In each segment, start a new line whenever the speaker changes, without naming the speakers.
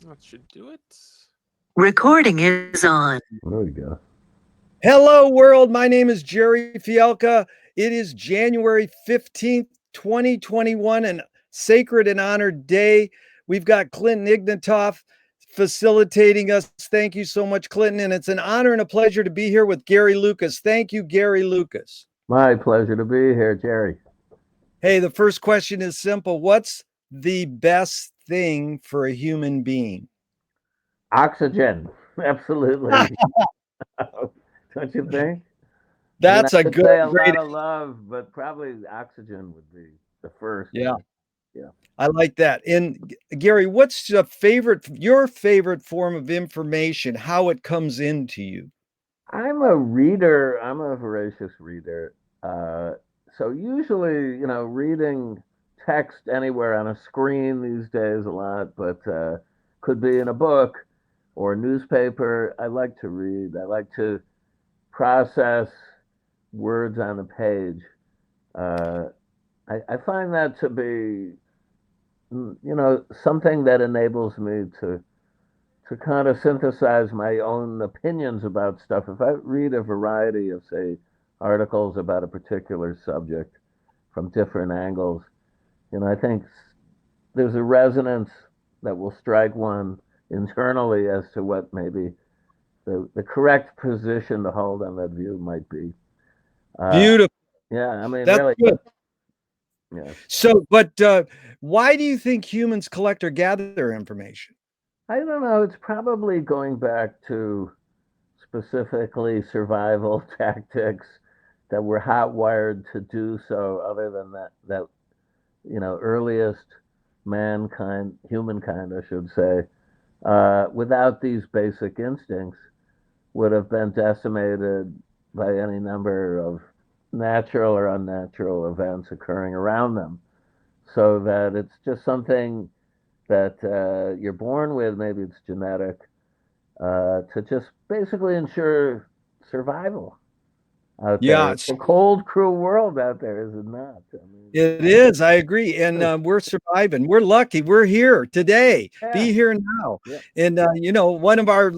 That should do it.
Recording is on.
There we go.
Hello, world. My name is Jerry Fielka. It is January 15th, 2021, and sacred and honored day. We've got Clinton Ignatoff facilitating us. Thank you so much, Clinton. And it's an honor and a pleasure to be here with Gary Lucas. Thank you, Gary Lucas.
My pleasure to be here, Jerry.
Hey, the first question is simple. What's the best thing for a human being?
Oxygen, absolutely. Don't you think?
That's
I
a
could
good,
say a
great.
lot of love, but probably oxygen would be the first.
Yeah.
Yeah.
I like that. And Gary, what's your favorite form of information, how it comes into you?
I'm a reader. I'm a voracious reader. So usually, reading text anywhere on a screen these days a lot, but could be in a book or a newspaper. I like to read. I like to process words on the page. Uh, I find that to be, something that enables me to kind of synthesize my own opinions about stuff. If I read a variety of, say, articles about a particular subject from different angles, I think there's a resonance that will strike one internally as to what maybe the correct position to hold on that view might be.
Beautiful.
Yeah, I mean,
That's
really,
good.
yes.
So, but why do you think humans collect or gather information?
I don't know. It's probably going back to specifically survival tactics that were hot-wired to do so. Other than that earliest humankind, I should say, without these basic instincts, would have been decimated by any number of natural or unnatural events occurring around them. So that it's just something that you're born with. Maybe it's genetic, to just basically ensure survival out there.
Yeah,
It's a cold, cruel world out there, is it not? I mean,
it is. I agree. And we're surviving. We're lucky. We're here today.
yeah,
Be here now.
yeah.
And one of our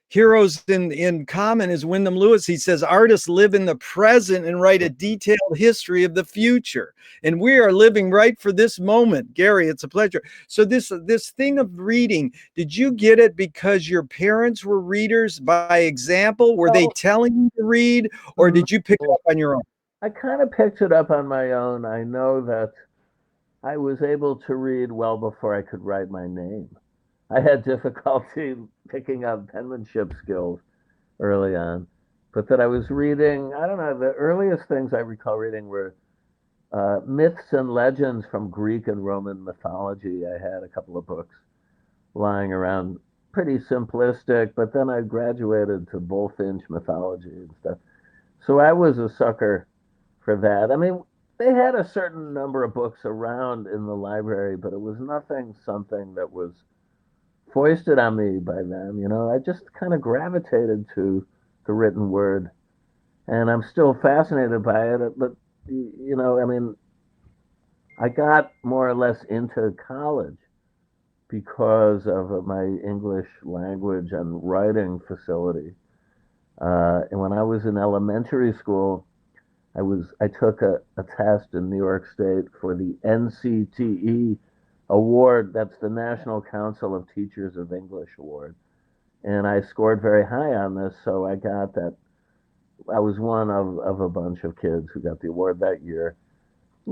heroes in common is Wyndham Lewis. He says artists live in the present and write a detailed history of the future. And we are living right for this moment. Gary, it's a pleasure. So this thing of reading, did you get it because your parents were readers by example? Were they
So,
telling you to read, or
mm,
did you pick it up on your own?
I kind of picked it up on my own. I know that I was able to read well before I could write my name. I had difficulty picking up penmanship skills early on, but that I was reading, I don't know, the earliest things I recall reading were myths and legends from Greek and Roman mythology. I had a couple of books lying around, pretty simplistic, but then I graduated to Bullfinch mythology and stuff. So I was a sucker for that. I mean, they had a certain number of books around in the library, but it was nothing something that was foisted on me by them. I just kind of gravitated to the written word, and I'm still fascinated by it. But I mean, I got more or less into college because of my English language and writing facility. And when I was in elementary school, I took a test in New York State for the NCTE award. That's the National Council of Teachers of English award. And I scored very high on this, so I got that. I was one of a bunch of kids who got the award that year.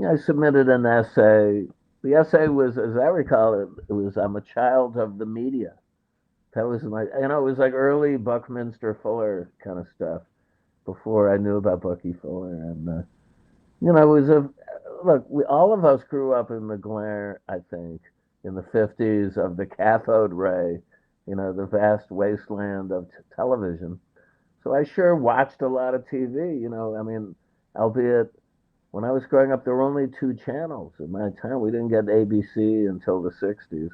I submitted an essay. The essay was, as I recall it was, I'm a child of the media. That was it was like early Buckminster Fuller kind of stuff before I knew about Bucky Fuller. And, it was look, all of us grew up in the glare, I think, in the 50s of the cathode ray, the vast wasteland of television. So I sure watched a lot of TV, I mean, albeit when I was growing up, there were only two channels in my time. We didn't get ABC until the 60s.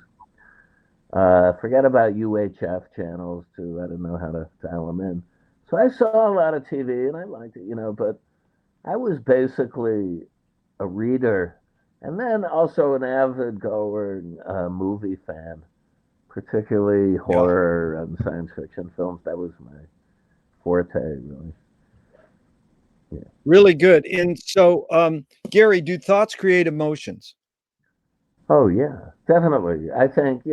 Forget about UHF channels, too. I didn't know how to dial them in. So I saw a lot of TV and I liked it, but I was basically a reader and then also an avid goer, movie fan. particularly horror and science fiction films. That was my forte, really.
Really good. And so, Gary, do thoughts create emotions?
Oh yeah, definitely. I think,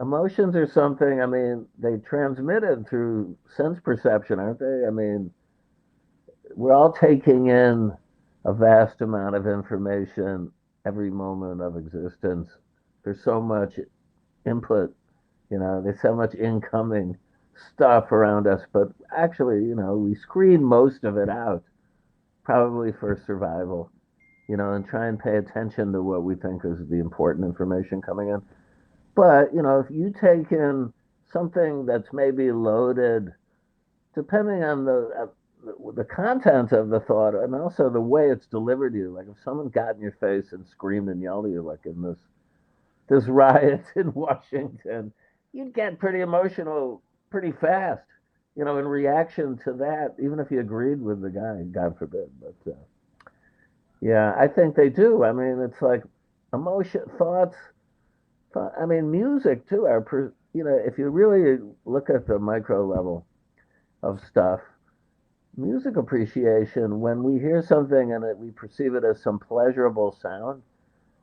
emotions are something. I mean, they transmitted through sense perception, aren't they? I mean, we're all taking in a vast amount of information every moment of existence. There's so much input, there's so much incoming stuff around us, but actually, we screen most of it out, probably for survival, and try and pay attention to what we think is the important information coming in. But, if you take in something that's maybe loaded, depending on the content of the thought and also the way it's delivered to you, like if someone got in your face and screamed and yelled at you, like in this riot in Washington, you'd get pretty emotional pretty fast, in reaction to that, even if you agreed with the guy, God forbid. But yeah, I think they do. I mean, it's like emotion, thoughts. I mean, music too. If you really look at the micro level of stuff, music appreciation, when we hear something and we perceive it as some pleasurable sound,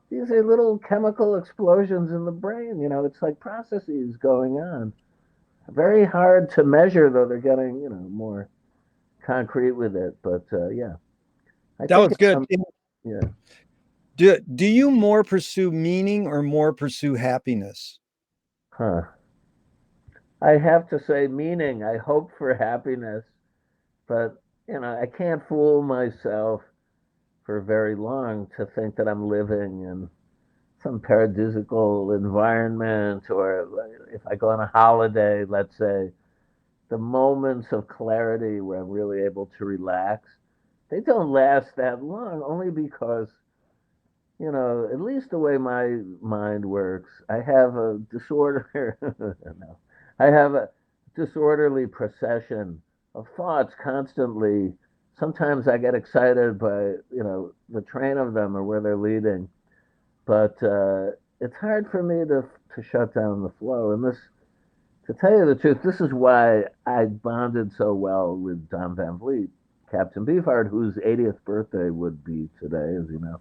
these are little chemical explosions in the brain. It's like processes going on. Very hard to measure, though they're getting, more concrete with it. But yeah, I
That
think,
was good.
yeah.
Do you more pursue meaning or more pursue happiness?
Huh. I have to say meaning. I hope for happiness, but, I can't fool myself for very long to think that I'm living in some paradisical environment, or if I go on a holiday, let's say, the moments of clarity where I'm really able to relax, they don't last that long, only because, at least the way my mind works, I have a disorder. No, I have a disorderly procession of thoughts constantly. Sometimes I get excited by, the train of them or where they're leading, but it's hard for me to shut down the flow. And this, to tell you the truth, this is why I bonded so well with Don Van Vliet, Captain Beefheart, whose 80th birthday would be today, as you know.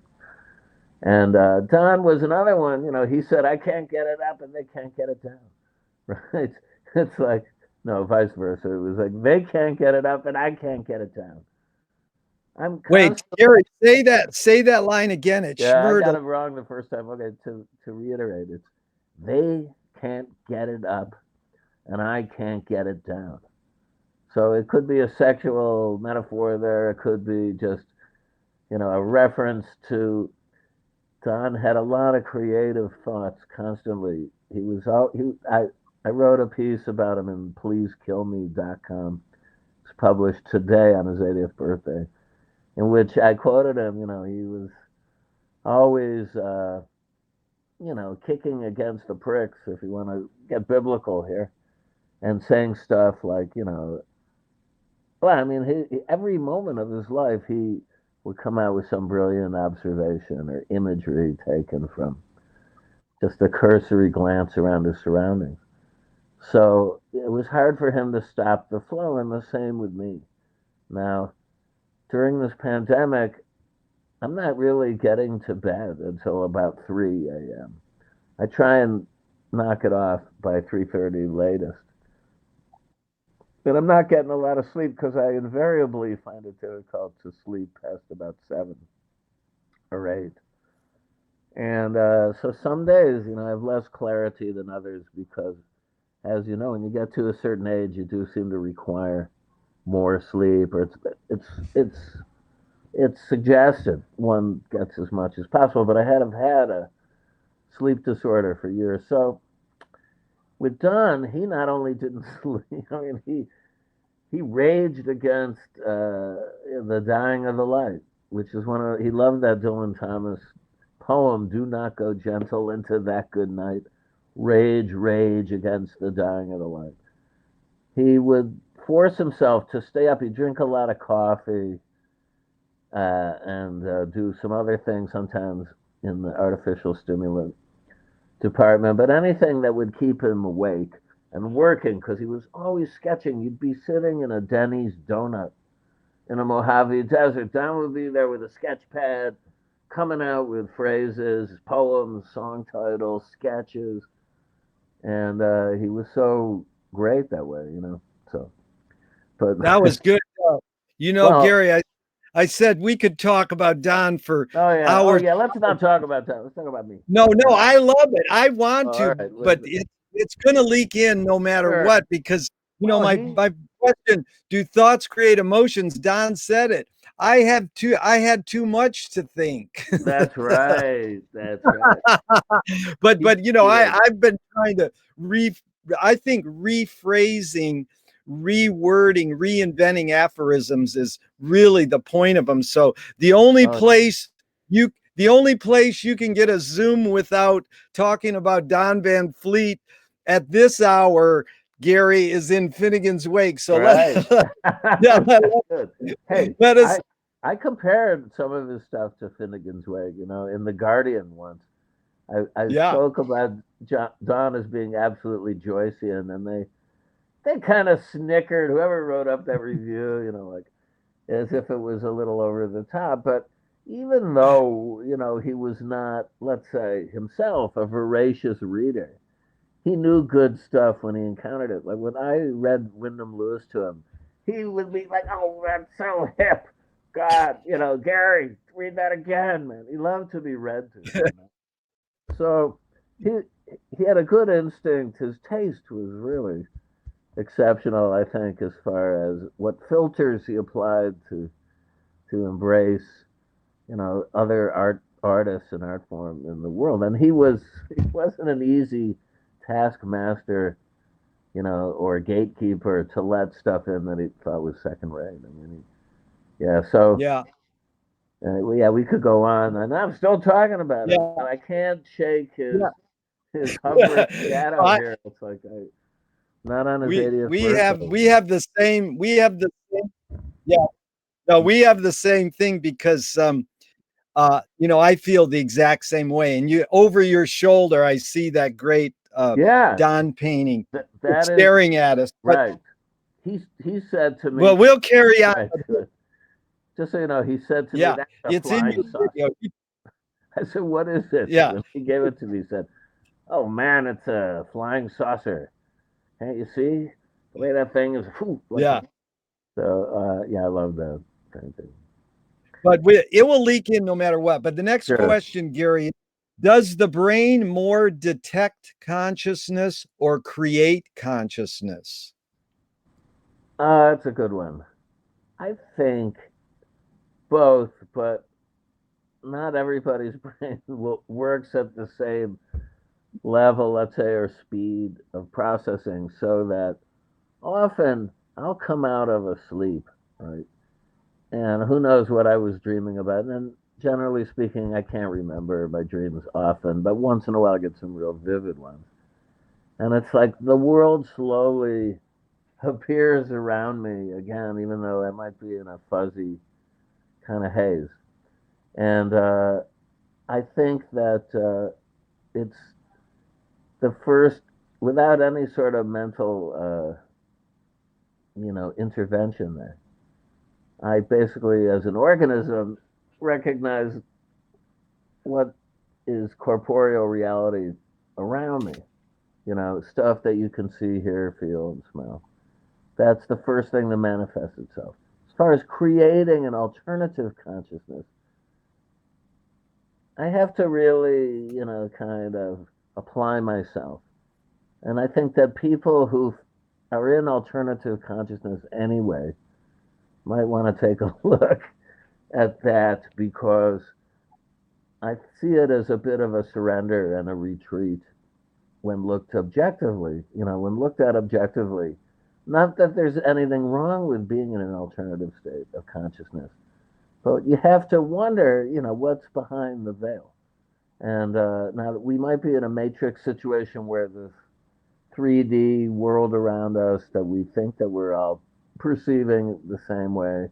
And Don was another one. He said, "I can't get it up, and they can't get it down." Right? It's like, no, vice versa. It was like they can't get it up, and I can't get it down. I'm
Wait,
constantly.
Gary, say that line again. It
Yeah, I
schmurred.
got it wrong the first time. Okay, to reiterate, it's they can't get it up, and I can't get it down. So it could be a sexual metaphor there. It could be just, a reference to Don had a lot of creative thoughts constantly. He was all he. I wrote a piece about him in PleaseKillMe.com. It's published today on his 80th birthday, in which I quoted him. He was always, kicking against the pricks, if you want to get biblical here, and saying stuff like, well, I mean, every moment of his life, he would come out with some brilliant observation or imagery taken from just a cursory glance around his surroundings. So it was hard for him to stop the flow, and the same with me. Now, during this pandemic, I'm not really getting to bed until about 3 a.m. I try and knock it off by 3:30 latest. But I'm not getting a lot of sleep because I invariably find it difficult to sleep past about 7 or 8. And so some days, I have less clarity than others because, as you know, when you get to a certain age, you do seem to require more sleep, or it's it's suggested one gets as much as possible. But I have had a sleep disorder for years. So with Don, he not only didn't sleep, I mean, he raged against the dying of the light, which is he loved that Dylan Thomas poem, "Do not go gentle into that good night. Rage, rage against the dying of the light." He would force himself to stay up. He'd drink a lot of coffee and do some other things, sometimes in the artificial stimulant. department, but anything that would keep him awake and working, because he was always sketching. You'd be sitting in a Denny's donut in a Mojave Desert. Don would be there with a sketch pad, coming out with phrases, poems, song titles, sketches, and he was so great that way, you know. So, but
That was good. You know,
well,
Gary, I said we could talk about Don for
oh
hours.
yeah. Let's not talk about that. Let's talk about me.
No, I love it. I want
All
to,
right.
but it's going to leak in no matter
Sure.
what because you know
Well,
my question: do thoughts create emotions? Don said it. I had too much to think.
That's right. That's right.
But you know,
Yeah.
I've been trying to I think rephrasing, rewording, reinventing aphorisms is really the point of them. So the only
Oh,
place you can get a Zoom without talking about Don Van Fleet at this hour, Gary, is in Finnegan's Wake. So
right.
yeah,
Good. Hey,
let us.
I compared some of his stuff to Finnegan's Wake, you know, in The Guardian once. I
Yeah,
spoke about Don as being absolutely Joycean, and they kind of snickered. Whoever wrote up that review, you know, like as if it was a little over the top. But even though, you know, he was not, let's say, himself a voracious reader, he knew good stuff when he encountered it. Like when I read Wyndham Lewis to him, he would be like, "Oh, that's so hip." God, you know, Gary, read that again, man. He loved to be read to. You know? So he he had a good instinct. His taste was really exceptional, I think, as far as what filters he applied to embrace, you know, other artists and art form in the world. And he wasn't an easy taskmaster, you know, or gatekeeper to let stuff in that he thought was second rate. I mean, yeah. So
yeah,
yeah, we could go on, and I'm still talking about him,
yeah,
and I can't shake his hovering
yeah.
shadow here. It's like not on his 80th birthday.
We have the same yeah, no, we have the same thing because you know, I feel the exact same way. And you over your shoulder, I see that great
Yeah,
Don painting
that is
staring at us. But
right. He said to me,
well, we'll carry on.
right, just so you know, he said to me,
Yeah,
"That's a
it's in
flying
your video.
saucer." I said, "What is it?"
Yeah,
When he gave it to me, he said, "Oh man, it's a flying saucer. Can't you see the way that thing is?" Whew, like
yeah.
so, yeah, I love that painting.
But it will leak in no matter what. But the next
Sure.
question, Gary, does the brain more detect consciousness or create consciousness?
That's a good one. I think both, but not everybody's brain works at the same level, let's say, or speed of processing, so that often I'll come out of a sleep, right? And who knows what I was dreaming about. And generally speaking, I can't remember my dreams often, but once in a while I get some real vivid ones. And it's like the world slowly appears around me again, even though I might be in a fuzzy kind of haze. And I think that it's the first, without any sort of mental, you know, intervention there. I basically, as an organism, recognize what is corporeal reality around me. You know, stuff that you can see, hear, feel, and smell. That's the first thing to manifest itself. As far as creating an alternative consciousness, I have to really, you know, kind of apply myself. And I think that people who are in alternative consciousness anyway might want to take a look at that, because I see it as a bit of a surrender and a retreat when looked objectively, you know, when looked at objectively. Not that there's anything wrong with being in an alternative state of consciousness, but you have to wonder, you know, what's behind the veil. And now we might be in a matrix situation where the 3D world around us that we think that we're all perceiving the same way,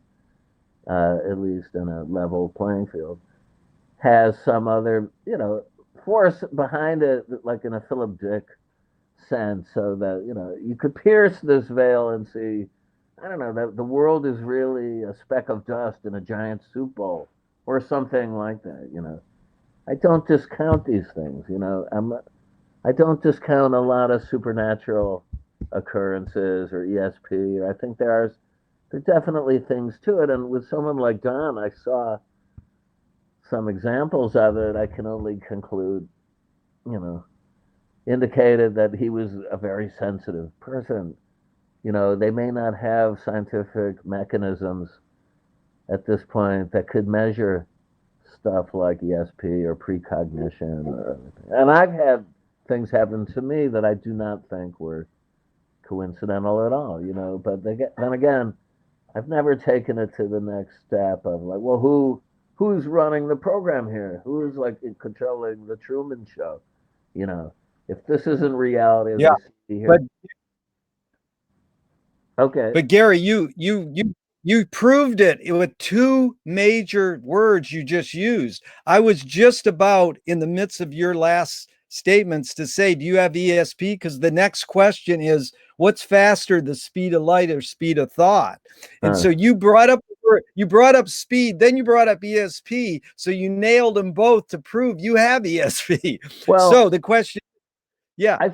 at least in a level playing field, has some other, you know, force behind it, like in a Philip Dick sense, so that you could pierce this veil and see, I don't know, that the world is really a speck of dust in a giant soup bowl, or something like that. I don't discount these things. I don't discount a lot of supernatural occurrences or ESP. Or I think there are definitely things to it. And with someone like Don, I saw some examples of it. I can only conclude, you know, indicated that he was a very sensitive person. They may not have scientific mechanisms at this point that could measure stuff like ESP or precognition or everything. And I've had things happen to me that I do not think were coincidental at all. But then again, I've never taken it to the next step of like, well, who's running the program here? Who's like controlling the Truman Show? If this isn't reality, as
Yeah,
I see here.
but
Okay.
But Gary, you proved it with two major words you just used. I was just about in the midst of your last statements to say, do you have ESP? Because the next question is, what's faster, the speed of light or speed of thought? And so you brought up speed, then you brought up ESP. So you nailed them both to prove you have ESP.
Well,
so the question,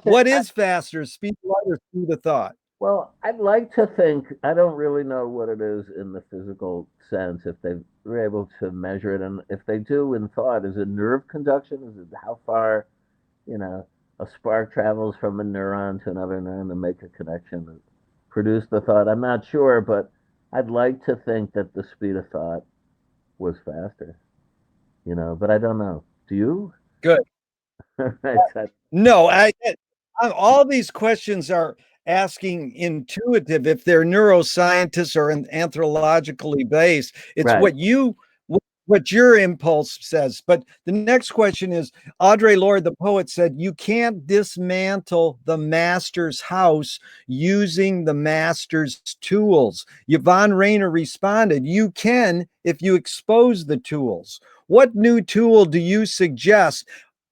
what
I
is faster, speed of light or speed of thought?
Well, I'd like to think, I don't really know what it is in the physical sense, if they were able to measure it. And if they do in thought, is it nerve conduction? Is it how far, a spark travels from a neuron to another neuron to make a connection and produce the thought? I'm not sure, but I'd like to think that the speed of thought was faster, but I don't know. Do you?
Good.
Right.
No, all these questions are asking intuitive if they're neuroscientists or anthropologically based. It's
Right.
what your impulse says. But the next question is, Audre Lorde, the poet, said, you can't dismantle the master's house using the master's tools. Yvonne Rainer responded, you can if you expose the tools. What new tool do you suggest?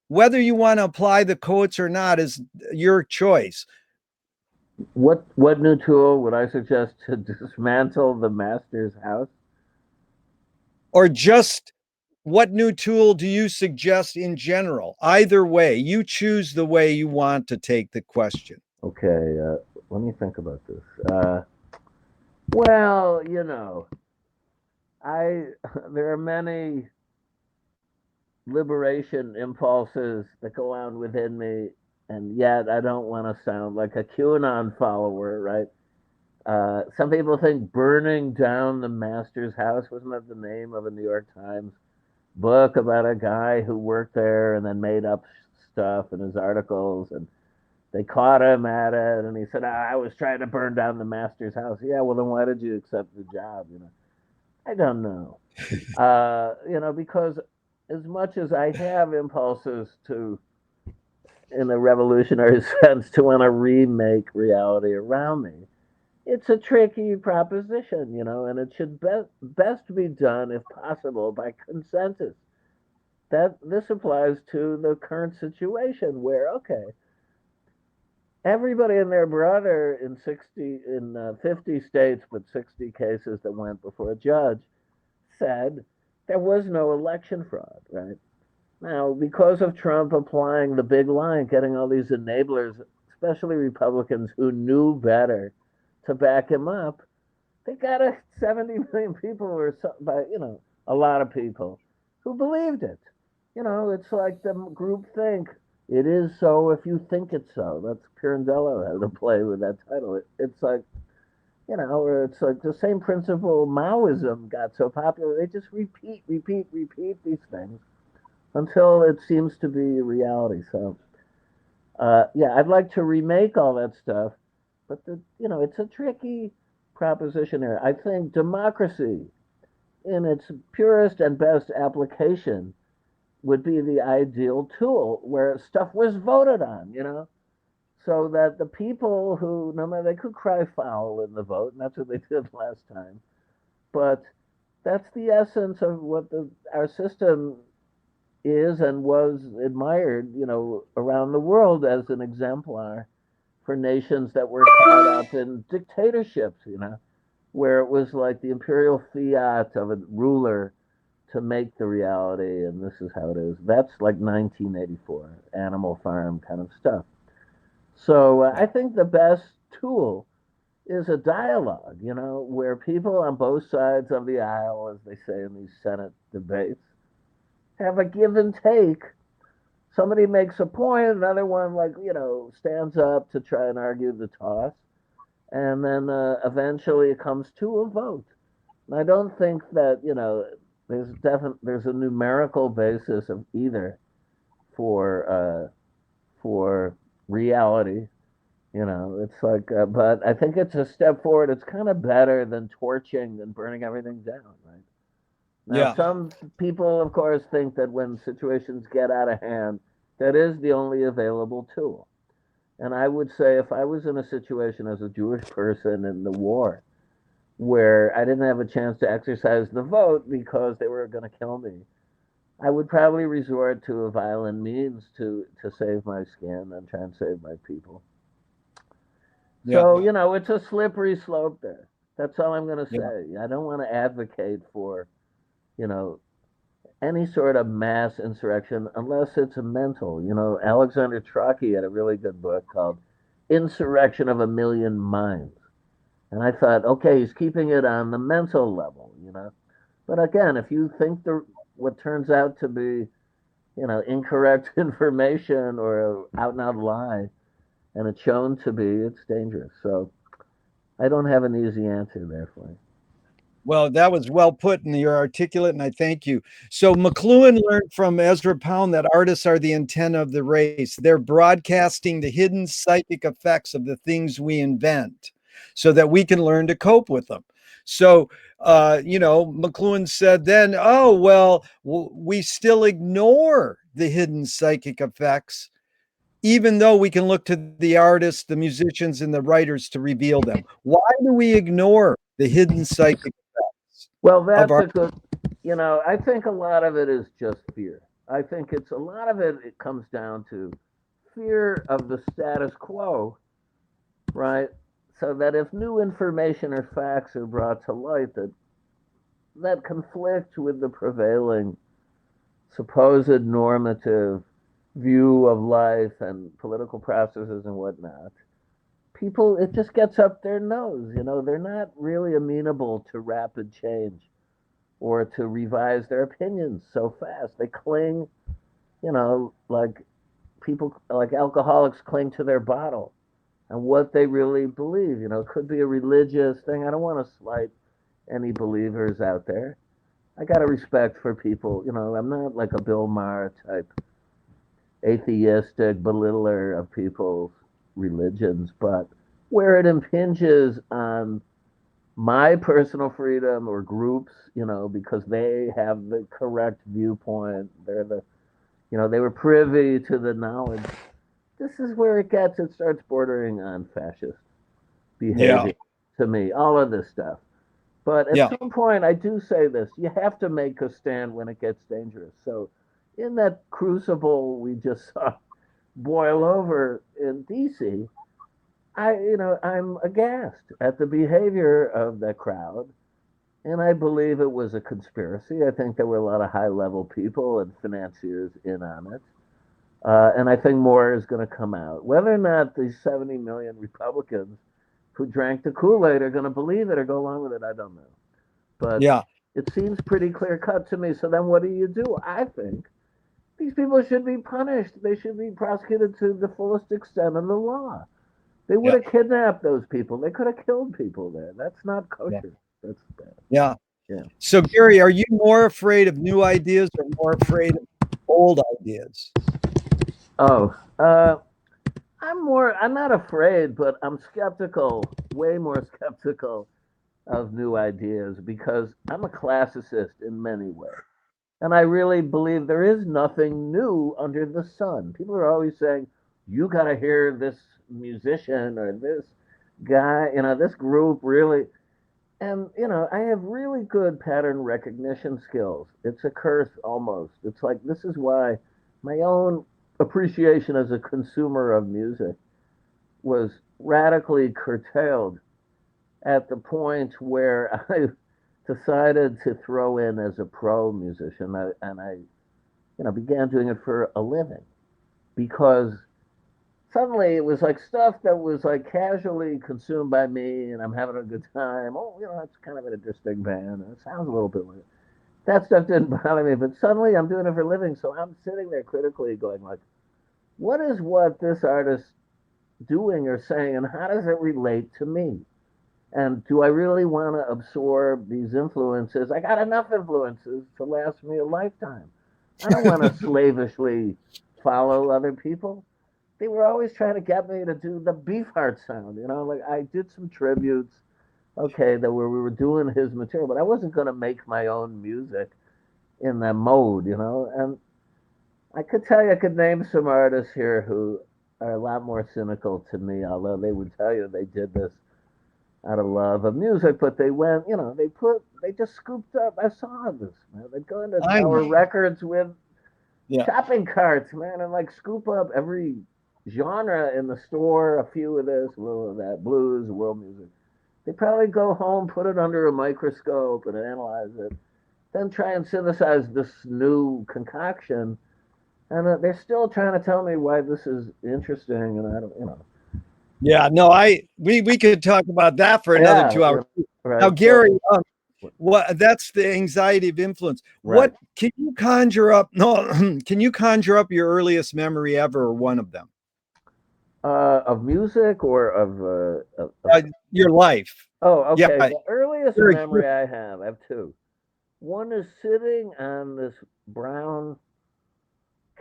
Whether you want to apply the quotes or not is your choice.
What new tool would I suggest to dismantle the master's house?
Or just what new tool do you suggest in general? Either way, you choose the way you want to take the question.
Okay, let me think about this. Well, there are many liberation impulses that go on within me, and yet I don't want to sound like a QAnon follower, right? Some people think burning down the master's house, wasn't that the name of a New York Times book about a guy who worked there and then made up stuff in his articles, and they caught him at it, and he said, I was trying to burn down the master's house. Yeah, well, then why did you accept the job? I don't know. Because as much as I have impulses to, in a revolutionary sense, to want to remake reality around me, it's a tricky proposition, and it should best be done, if possible, by consensus. That this applies to the current situation where, okay, everybody and their brother in 50 states, but 60 cases that went before a judge, said there was no election fraud, right? Now, because of Trump applying the big line, getting all these enablers, especially Republicans who knew better, to back him up, they got 70 million people, or a lot of people who believed it. It's like the group think. It is so if you think it's so. That's Pirandello had to play with that title. It's like, it's like the same principle Maoism got so popular. They just repeat these things until it seems to be reality. So, yeah, I'd like to remake all that stuff, but it's a tricky proposition here. I think democracy, in its purest and best application, would be the ideal tool where stuff was voted on, so that the people who, no matter, they could cry foul in the vote, and that's what they did last time, but that's the essence of what our system is and was admired, around the world as an exemplar for nations that were caught up in dictatorships, where it was like the imperial fiat of a ruler to make the reality, and this is how it is. That's like 1984, Animal Farm kind of stuff. So I think the best tool is a dialogue, where people on both sides of the aisle, as they say in these Senate debates, have a give and take. Somebody makes a point, another one, like, stands up to try and argue the toss, and then eventually it comes to a vote. And I don't think that, there's a numerical basis of either for reality. It's like, but I think it's a step forward. It's kind of better than torching and burning everything down, right? Now,
Yeah.
some people, of course, think that when situations get out of hand, that is the only available tool. And I would say if I was in a situation as a Jewish person in the war where I didn't have a chance to exercise the vote because they were going to kill me, I would probably resort to a violent means to save my skin and try and save my people.
Yeah.
So, it's a slippery slope there. That's all I'm going to say.
Yeah.
I don't want to advocate for, you know, any sort of mass insurrection unless it's a mental. Alexander Trotsky had a really good book called Insurrection of a Million Minds. And I thought, okay, he's keeping it on the mental level. But again, if you think what turns out to be, incorrect information or out and out lie, and it's shown to be, it's dangerous. So I don't have an easy answer there for you.
Well, that was well put, and you're articulate, and I thank you. So McLuhan learned from Ezra Pound that artists are the antenna of the race. They're broadcasting the hidden psychic effects of the things we invent so that we can learn to cope with them. So, McLuhan said then, oh, well, we still ignore the hidden psychic effects, even though we can look to the artists, the musicians, and the writers to reveal them. Why do we ignore the hidden psychic?
Well, that's a good, I think a lot of it is just fear. I think a lot of it comes down to fear of the status quo, right? So that if new information or facts are brought to light that conflict with the prevailing supposed normative view of life and political processes and whatnot, people, it just gets up their nose. They're not really amenable to rapid change or to revise their opinions so fast. They cling, like people, like alcoholics cling to their bottle and what they really believe. It could be a religious thing. I don't want to slight any believers out there. I got a respect for people. I'm not like a Bill Maher type atheistic belittler of people's religions, but where it impinges on my personal freedom or groups, because they have the correct viewpoint, they were privy to the knowledge. This is where it starts bordering on fascist behavior to me, all of this stuff. But at some point, I do say this, you have to make a stand when it gets dangerous. So in that crucible we just saw boil over in DC, I'm aghast at the behavior of the crowd, and I believe it was a conspiracy. I think there were a lot of high-level people and financiers in on it, and I think more is going to come out. Whether or not the 70 million Republicans who drank the Kool-Aid are going to believe it or go along with it, I don't know. But it seems pretty clear-cut to me. So then what do? I think these people should be punished. They should be prosecuted to the fullest extent of the law. They would have kidnapped those people. They could have killed people there. That's not kosher. That's bad.
Yeah.
Yeah.
So, Gary, are you more afraid of new ideas or more afraid of old ideas?
Oh, I'm not afraid, but I'm skeptical, way more skeptical of new ideas because I'm a classicist in many ways. And I really believe there is nothing new under the sun. People are always saying, you got to hear this musician or this guy, this group really. And you know, I have really good pattern recognition skills. It's a curse almost. It's like this is why my own appreciation as a consumer of music was radically curtailed at the point where I decided to throw in as a pro musician, and I, you know, began doing it for a living because suddenly it was like stuff that was like casually consumed by me, and I'm having a good time. Oh, you know, it's kind of an interesting band. And it sounds a little bit like that stuff didn't bother me, but suddenly I'm doing it for a living, so I'm sitting there critically going like, what is what this artist doing or saying, and how does it relate to me? And do I really want to absorb these influences? I got enough influences to last me a lifetime. I don't want to slavishly follow other people. They were always trying to get me to do the Beefheart sound, you know, like I did some tributes, okay, that where we were doing his material, but I wasn't going to make my own music in that mode, you know. And I could tell you, I could name some artists here who are a lot more cynical to me, although they would tell you they did this out of love of music, but they went, you know, they just scooped up. I saw this, man. They'd go into
I
Tower
know.
Records with
Yeah.
shopping carts, man, and like scoop up every genre in the store, a few of this, a little of that, blues, world music. They probably go home, put it under a microscope, and analyze it, then try and synthesize this new concoction. And they're still trying to tell me why this is interesting, and I don't, you know.
Yeah, no, we could talk about that for another
Yeah,
2 hours.
right.
Now, Gary,
But,
what that's the anxiety of influence.
right.
What can you conjure up? No, can you conjure up your earliest memory ever, or one of them?
Of music or of
Your life.
oh,
Yeah,
okay. The earliest
very
memory I have two. One is sitting on this brown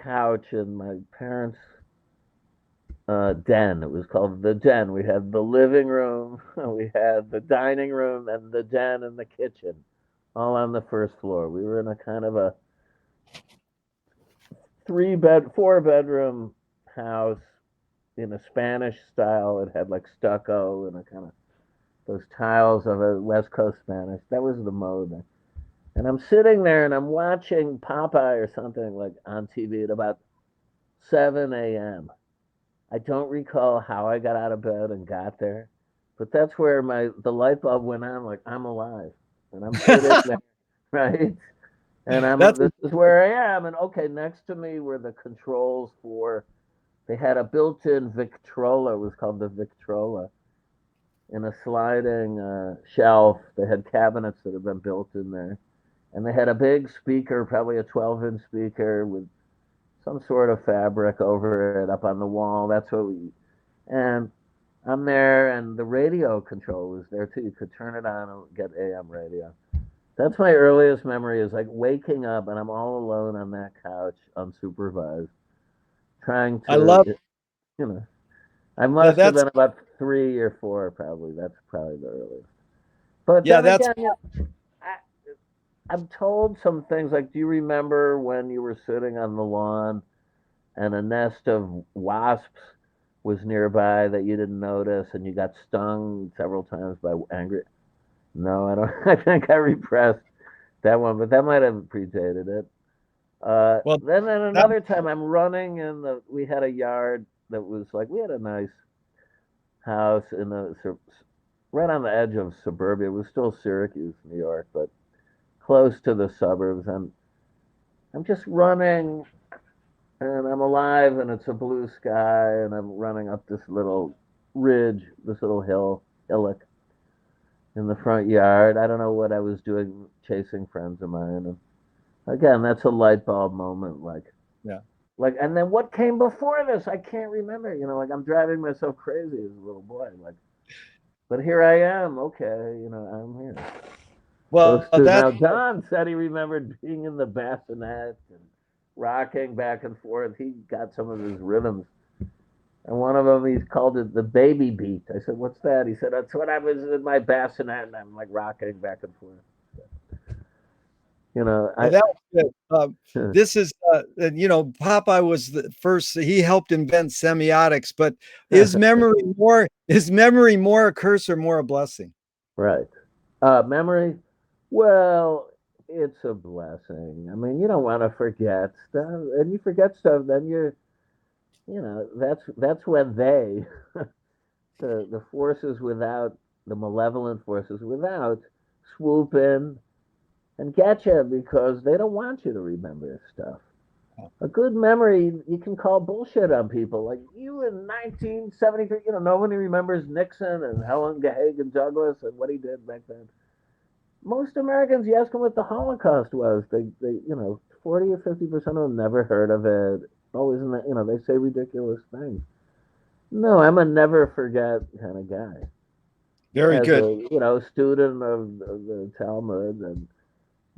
couch in my parents' den. It was called the den. We had the living room, we had the dining room, and the den and the kitchen, all on the first floor. We were in a kind of a four bedroom house in a Spanish style. It had like stucco and a kind of those tiles of a West Coast Spanish. That was the mode. And I'm sitting there and I'm watching Popeye or something like on TV at about 7 a.m. I don't recall how I got out of bed and got there, but that's where the light bulb went on. Like I'm alive, and I'm sitting there, right? And
that's
this is where I am. And okay, next to me were the controls for. They had a built-in Victrola. It was called the Victrola, in a sliding shelf. They had cabinets that had been built in there, and they had a big speaker, probably a 12-inch speaker with some sort of fabric over it up on the wall. That's what we. And I'm there, and the radio control was there too. You could turn it on and get AM radio. That's my earliest memory is like waking up and I'm all alone on that couch, unsupervised, trying
I
to,
love
you know, I must have
that's
been about 3 or 4, probably. That's probably the earliest. But
yeah,
then
that's
again, I, I'm told some things like, do you remember when you were sitting on the lawn and a nest of wasps was nearby that you didn't notice and you got stung several times by angry? No, I don't. I think I repressed that one, but that might have predated it.
well
Then
that
another time I'm running in we had a yard that was like, we had a nice house in right on the edge of suburbia. It was still Syracuse, New York, but close to the suburbs. I'm just running and I'm alive and it's a blue sky and I'm running up this little ridge, this little hillock in the front yard. I don't know what I was doing, chasing friends of mine. And again, that's a light bulb moment.
yeah.
And then what came before this? I can't remember. You know, like I'm driving myself crazy as a little boy. Like, but here I am. Okay, you know, I'm here.
Well,
Now Don said he remembered being in the bassinet and rocking back and forth. He got some of his rhythms. And one of them, he's called it the baby beat. I said, what's that? He said, that's when I was in my bassinet and I'm like rocking back and forth. You know,
well, that was good. This is, Popeye was the first. He helped invent semiotics, but is memory more a curse or more a blessing?
right. Memory, well, it's a blessing. I mean, you don't want to forget stuff, and you forget stuff, then that's when the forces without, the malevolent forces without, swoop in and get you because they don't want you to remember stuff. A good memory, you can call bullshit on people. Like you in 1973, nobody remembers Nixon and Helen Hagen Douglas and what he did back then. Most Americans, you ask them what the Holocaust was, they 40 or 50% of them never heard of it. Always, they say ridiculous things. No, I'm a never forget kind of guy.
Very
As
good.
a student of the Talmud and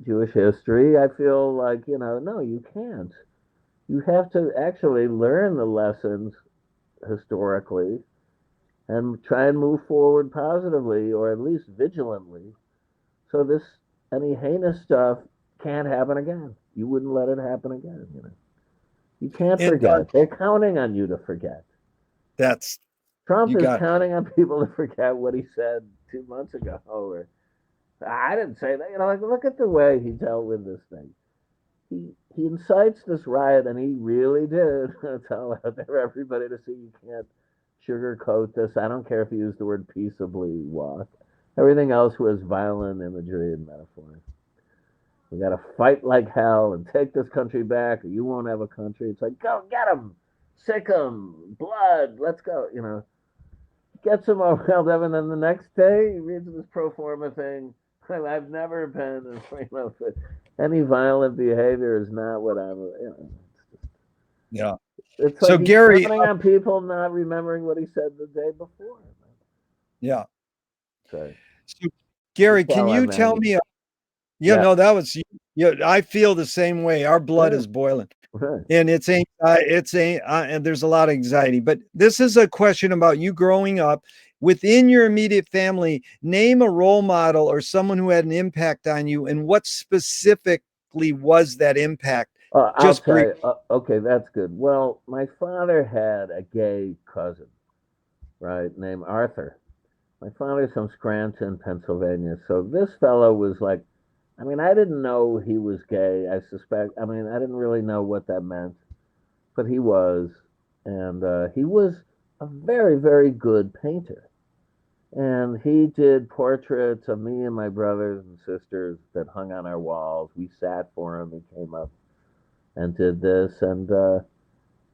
Jewish history, I feel like no, you can't. You have to actually learn the lessons historically and try and move forward positively or at least vigilantly. So this any heinous stuff can't happen again. You wouldn't let it happen again. You can't
And
forget. They're counting on you to forget.
that's
Trump
you
is
got
counting on people to forget what he said 2 months ago. Or I didn't say that. Like look at the way he dealt with this thing. He incites this riot, and he really did tell out there everybody to see you can't sugarcoat this. I don't care if you use the word peaceably walk. Everything else was violent imagery and metaphor. We got to fight like hell and take this country back, or you won't have a country. It's like, go get them, sick them, blood, let's go. Gets him all riled up, and then the next day he reads this pro forma thing. I've never been, any violent behavior is not what I'm.
yeah.
It's
So
like he's
Gary,
counting on people not remembering what he said the day before.
yeah.
So
So Gary,
that's
can
how
you
I'm
tell
angry.
me? Yeah,
Yeah,
no, that was yeah. I feel the same way. Our blood
yeah,
is boiling.
right.
And and there's a lot of anxiety. But this is a question about you growing up within your immediate family. Name a role model or someone who had an impact on you, and what specifically was that impact?
I'll
Just
tell
brief.
you. Okay, that's good. Well, my father had a gay cousin, right, named Arthur. My father's from Scranton, Pennsylvania. So this fellow was like, I mean, I didn't know he was gay. I suspect, I mean, I didn't really know what that meant, but he was. And he was a very, very good painter. And he did portraits of me and my brothers and sisters that hung on our walls. We sat for him. He came up and did this. And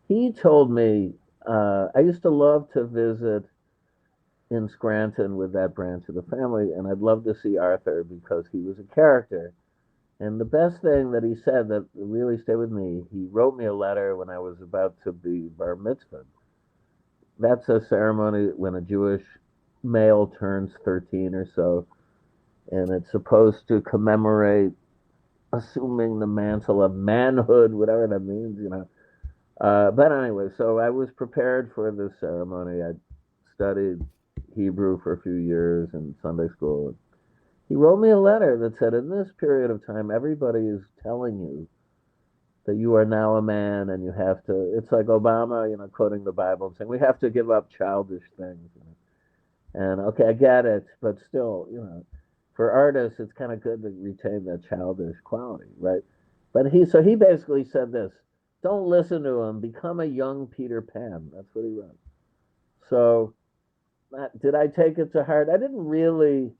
he told me, I used to love to visit in Scranton with that branch of the family, and I'd love to see Arthur because he was a character. And the best thing that he said that really stayed with me, he wrote me a letter when I was about to be bar mitzvah. That's a ceremony when a Jewish male turns 13 or so, and it's supposed to commemorate assuming the mantle of manhood, whatever that means. But anyway, so I was prepared for this ceremony. I studied Hebrew for a few years in Sunday school. He wrote me a letter that said, in this period of time, everybody is telling you that you are now a man and you have to, it's like Obama, quoting the Bible and saying, we have to give up childish things. And okay, I get it, but still, for artists, it's kind of good to retain that childish quality, right? But he basically said this: don't listen to him, become a young Peter Pan. That's what he wrote. So, did I take it to heart? I didn't really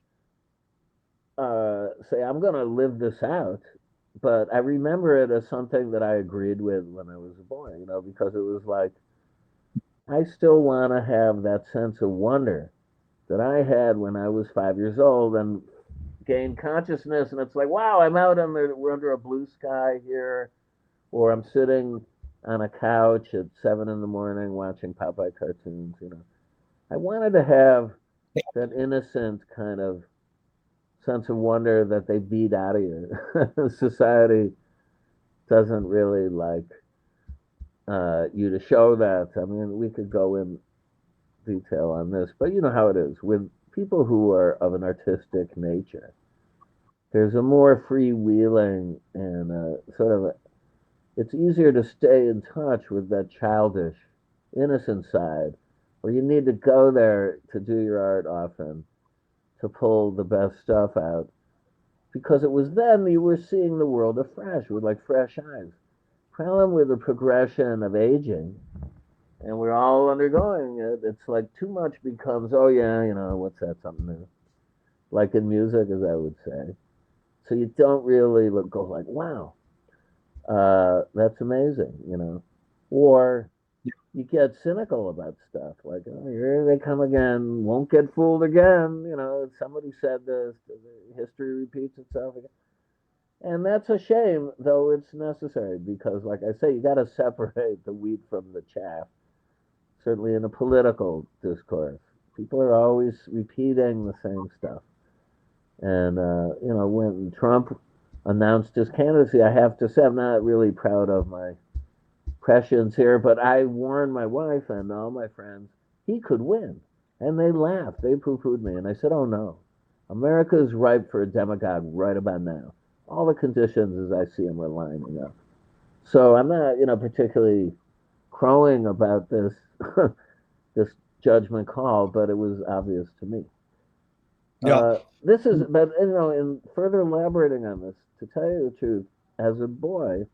say I'm going to live this out, but I remember it as something that I agreed with when I was a boy, because it was like I still want to have that sense of wonder that I had when I was 5 years old and gain consciousness. And it's like, wow, I'm out we're under a blue sky here, or I'm sitting on a couch at 7 in the morning watching Popeye cartoons. I wanted to have that innocent kind of sense of wonder that they beat out of you. Society doesn't really like you to show that. I mean, we could go in detail on this, but you know how it is with people who are of an artistic nature. There's a more freewheeling and it's easier to stay in touch with that childish, innocent side, where you need to go there to do your art often. to pull the best stuff out, because it was then you were seeing the world afresh with like fresh eyes. Problem with the progression of aging, and we're all undergoing it. It's like too much becomes, oh yeah, what's that, something new? Like in music, as I would say. So you don't really go like, wow, that's amazing. Or you get cynical about stuff like, oh, here they come again, won't get fooled again. Somebody said this, history repeats itself again. And that's a shame, though it's necessary because, like I say, you got to separate the wheat from the chaff, certainly in a political discourse. People are always repeating the same stuff. And, when Trump announced his candidacy, I have to say, I'm not really proud of my prescience here, but I warned my wife and all my friends he could win. And they laughed. They poo pooed me. And I said, oh no, America is ripe for a demagogue right about now. All the conditions as I see them are lining up. So I'm not, particularly crowing about this this judgment call, but it was obvious to me.
Yeah.
This is, but in further elaborating on this, to tell you the truth, as a boy,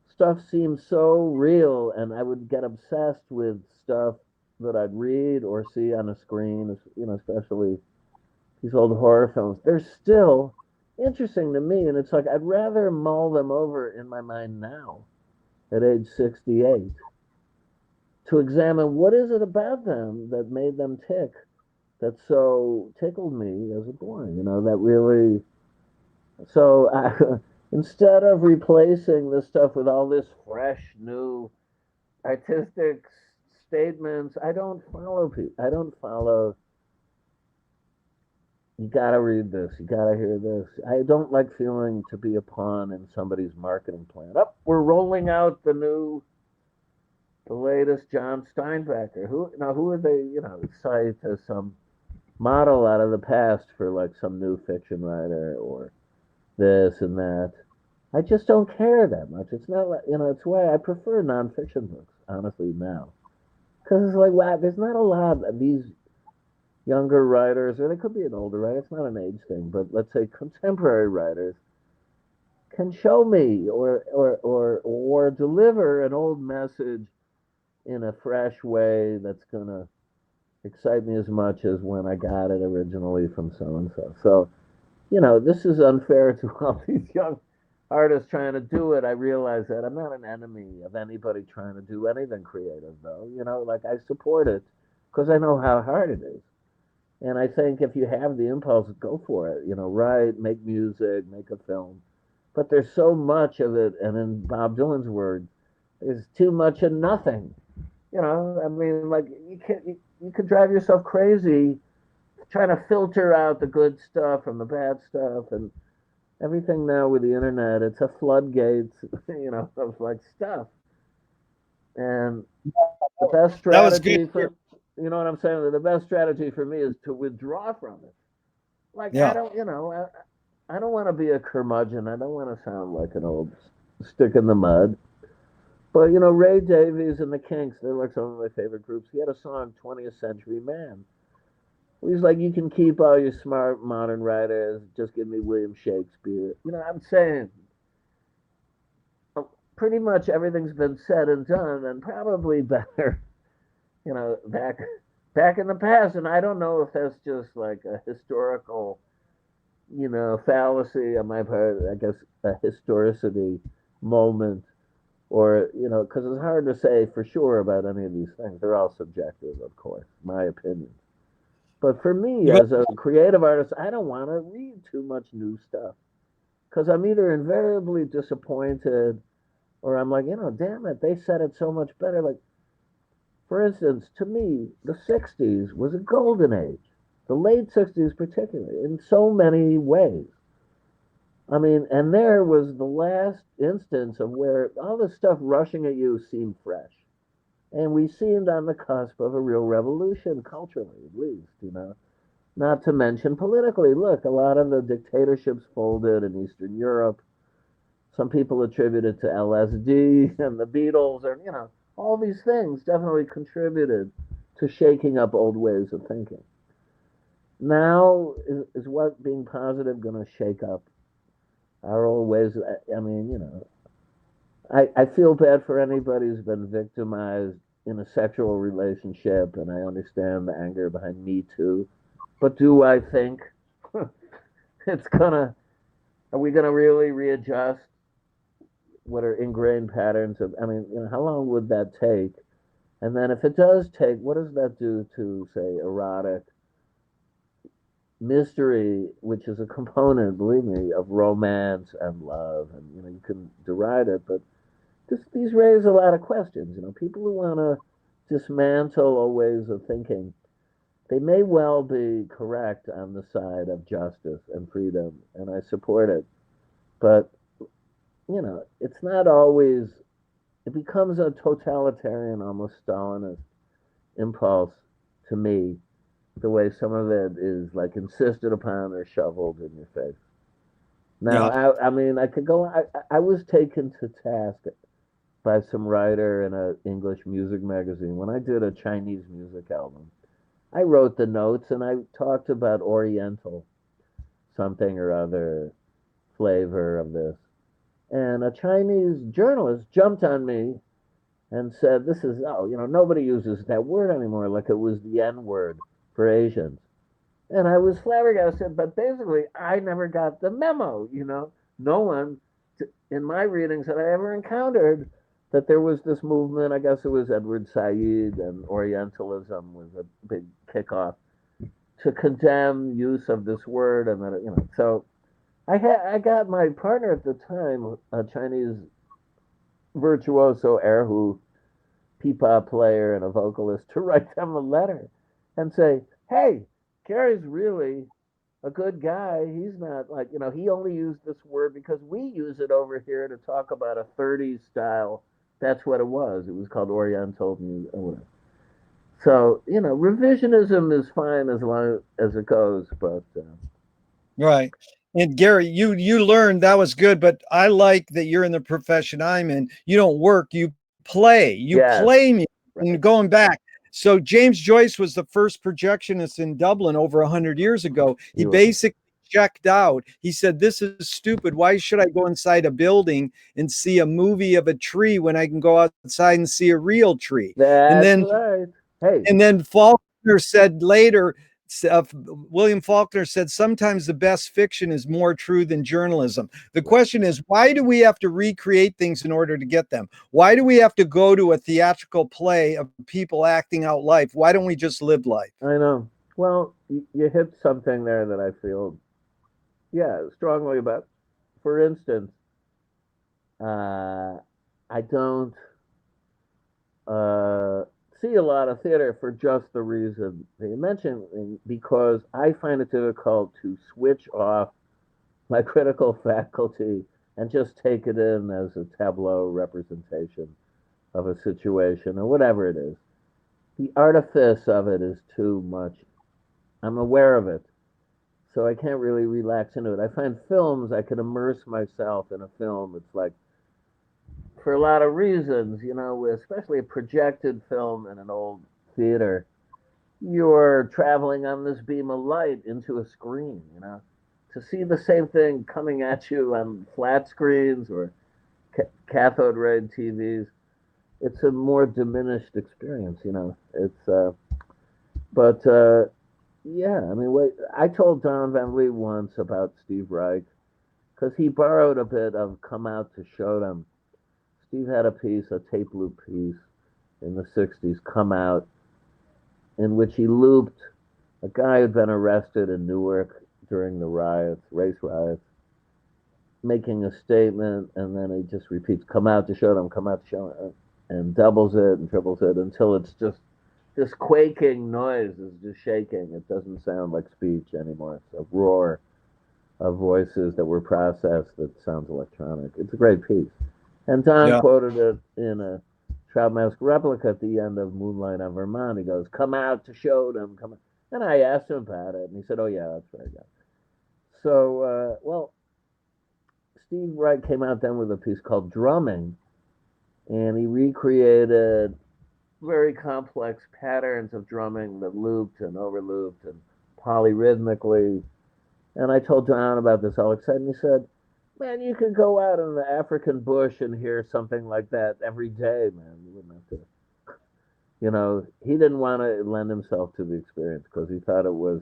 stuff seemed so real, and I would get obsessed with stuff that I'd read or see on a screen, especially these old horror films. They're still interesting to me, and it's like I'd rather mull them over in my mind now, at age 68, to examine what is it about them that made them tick, that so tickled me as a boy, that really. So instead of replacing this stuff with all this fresh, new artistic statements, I don't follow people. I don't follow. You gotta read this. You gotta hear this. I don't like feeling to be a pawn in somebody's marketing plan. Oh, we're rolling out the latest John Steinbecker. Who are they? Cite as some model out of the past for like some new fiction writer or this and that. I just don't care that much. It's not like, it's why I prefer nonfiction books, honestly, now. Because it's like, wow, there's not a lot of these younger writers, or they could be an older writer, it's not an age thing, but let's say contemporary writers can show me or deliver an old message in a fresh way that's going to excite me as much as when I got it originally from so and so. So, this is unfair to all these young artists trying to do it. I realize that I'm not an enemy of anybody trying to do anything creative, though. Like I support it because I know how hard it is. And I think if you have the impulse, go for it. Write, make music, make a film. But there's so much of it, and in Bob Dylan's words, there's too much of nothing. I mean, like you could drive yourself crazy trying to filter out the good stuff from the bad stuff, and everything now with the internet, it's a floodgates, of like stuff. And the best
That was
strategy
good.
for, what I'm saying? The best strategy for me is to withdraw from it. Like I
Yeah.
don't, I don't want to be a curmudgeon. I don't want to sound like an old stick in the mud. But Ray Davies and the Kinks, they're like some of my favorite groups. He had a song, 20th Century Man. He's like, you can keep all your smart modern writers, just give me William Shakespeare. I'm saying pretty much everything's been said and done, and probably better, back in the past. And I don't know if that's just like a historical, fallacy on my part. I guess a historicity moment, or because it's hard to say for sure about any of these things. They're all subjective, of course, my opinion. But for me,
But
as a creative artist, I don't want to read too much new stuff because I'm either invariably disappointed or I'm like, damn it, they said it so much better. Like, for instance, to me, the 60s was a golden age, the late 60s, particularly, in so many ways. I mean, and there was the last instance of where all this stuff rushing at you seemed fresh. And we seemed on the cusp of a real revolution, culturally, at least. Not to mention politically. Look, a lot of the dictatorships folded in Eastern Europe. Some people attribute it to LSD and the Beatles, or, all these things definitely contributed to shaking up old ways of thinking. Now is what being positive going to shake up our old ways? I mean, I feel bad for anybody who's been victimized in a sexual relationship, and I understand the anger behind Me Too. But do I think it's gonna? Are we gonna really readjust what are ingrained patterns of? I mean, how long would that take? And then if it does take, what does that do to, say, erotic mystery, which is a component, believe me, of romance and love? And you can deride it, but these raise a lot of questions. People who want to dismantle old ways of thinking, they may well be correct on the side of justice and freedom, and I support it. But it's not always. It becomes a totalitarian, almost Stalinist impulse to me. The way some of it is like insisted upon or shoveled in your face. Now,
Yeah.
I mean, I could go. I was taken to task by some writer in an English music magazine when I did a Chinese music album. I wrote the notes and I talked about Oriental something or other flavor of this. And a Chinese journalist jumped on me and said, "This is, oh, nobody uses that word anymore," like it was the N word for Asians. And I was flabbergasted, but basically, I never got the memo. No one in my readings that I ever encountered that there was this movement. I guess it was Edward Said, and Orientalism was a big kickoff to condemn use of this word, and then so I got my partner at the time, a Chinese virtuoso erhu pipa player and a vocalist, to write them a letter and say, "Hey, Gary's really a good guy. He's not like, he only used this word because we use it over here to talk about a 30s style." That's what it was. It was called Oriental music or whatever. So, revisionism is fine as long as it goes, but
Right. And Gary, you learned that was good, but I like that you're in the profession I'm in. You don't work, you play. You
yes,
play music.
right.
And going back, so James Joyce was the first projectionist in Dublin over 100 years ago. He
He was.
basically checked out. He said, "This is stupid. Why should I go inside a building and see a movie of a tree when I can go outside and see a real tree?" And
That's
then
right. Hey,
Faulkner said later, William Faulkner said, sometimes the best fiction is more true than journalism. The question is, why do we have to recreate things in order to get them? Why do we have to go to a theatrical play of people acting out life? Why don't we just live life?
I know. Well, you hit something there that I feel, yeah, strongly about. For instance, uh, I don't uh, see a lot of theater for just the reason that you mentioned, because I find it difficult to switch off my critical faculty and just take it in as a tableau representation of a situation or whatever it is. The artifice of it is too much. I'm aware of it, so I can't really relax into it. I find films, I can immerse myself in a film. It's like, for a lot of reasons, especially a projected film in an old theater, you're traveling on this beam of light into a screen, to see the same thing coming at you on flat screens or cathode ray TVs. It's a more diminished experience. But yeah, I mean, wait, I told Don Van Lee once about Steve Reich because he borrowed a bit of "Come Out to Show Them." Steve had a piece, a tape loop piece in the 60s, "Come Out," in which he looped a guy who'd been arrested in Newark during the riots, race riots, making a statement, and then he just repeats, "Come out to show them, come out to show them," and doubles it and triples it until it's just this quaking noise is just shaking. It doesn't sound like speech anymore. It's a roar of voices that were processed that sounds electronic. It's a great piece. And Don
Yeah.
quoted it in a Trout Mask replica at the end of Moonlight on Vermont. He goes, "Come out to show them, come out." And I asked him about it, and he said, "Oh yeah, that's right, yeah." So, well, Steve Wright came out then with a piece called "Drumming," and he recreated very complex patterns of drumming that looped and overlooped and polyrhythmically. And I told Don about this all excited. And he said, "Man, you could go out in the African bush and hear something like that every day, man. You wouldn't have to." He didn't want to lend himself to the experience because he thought it was,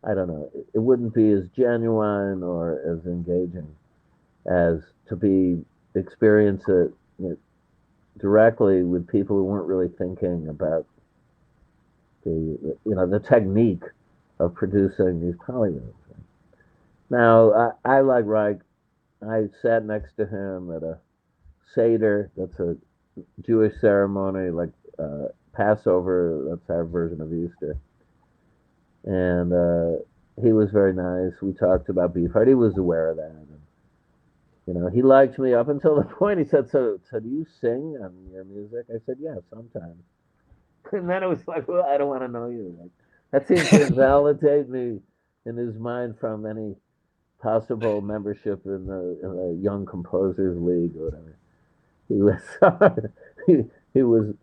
I don't know, it wouldn't be as genuine or as engaging as to be experience it, directly with people who weren't really thinking about the technique of producing these polyrhythms. Now, I like Reich. I sat next to him at a Seder. That's a Jewish ceremony, like Passover. That's our version of Easter. And he was very nice. We talked about Beefheart. He was aware of that. And, he liked me up until the point he said, so do you sing on your music? I said, yeah, sometimes. And then it was like, well, I don't want to know you. Like, that seems to invalidate me in his mind from any possible membership in the Young Composers League or whatever. He was he was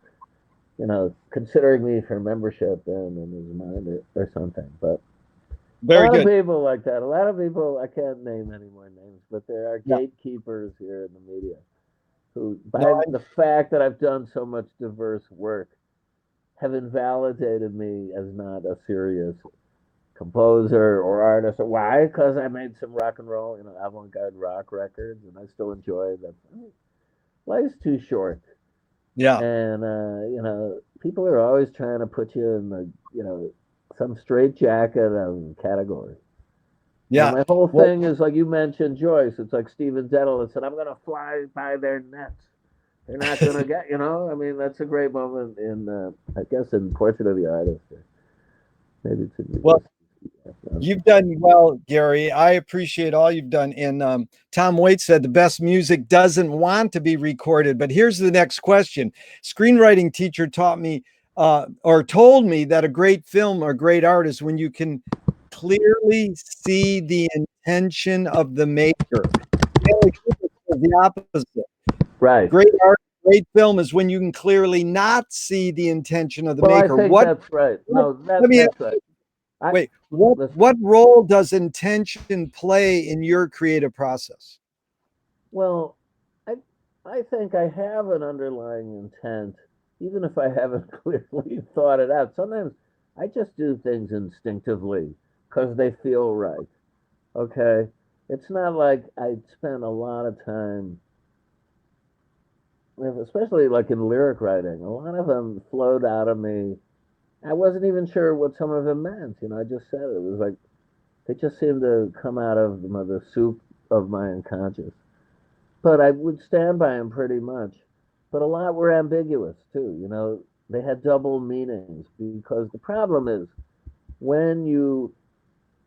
considering me for membership then in his mind or something. But
Very
a lot
good.
of people like that. A lot of people, I can't name any more names, but there are gatekeepers here in the media who, by the fact that I've done so much diverse work, have invalidated me as not a serious composer or artist. Why? Because I made some rock and roll, avant-garde rock records, and I still enjoy them. Life's too short.
Yeah.
And people are always trying to put you in the some straitjacket of category.
Yeah.
My whole thing is like you mentioned Joyce. It's like Stephen Dedalus said, "I'm going to fly by their nets. They're not going to get." I mean, that's a great moment in, I guess, in Portrait of the Artist. Maybe it's in
Well, you've done well, Gary. I appreciate all you've done. And Tom Waits said the best music doesn't want to be recorded. But here's the next question. Screenwriting teacher taught me or told me that a great film or great artist when you can clearly see the intention of the maker. The opposite.
Right.
Great art, great film is when you can clearly not see the intention of the maker.
I think that's right. No, that's right.
Wait, what role does intention play in your creative process?
Well, I think I have an underlying intent, even if I haven't clearly thought it out. Sometimes I just do things instinctively because they feel right. Okay? It's not like I spend a lot of time, especially like in lyric writing, a lot of them flowed out of me. I wasn't even sure what some of them meant. I just said it. It was like they just seemed to come out of the soup of my unconscious. But I would stand by them pretty much. But a lot were ambiguous too. They had double meanings because the problem is when you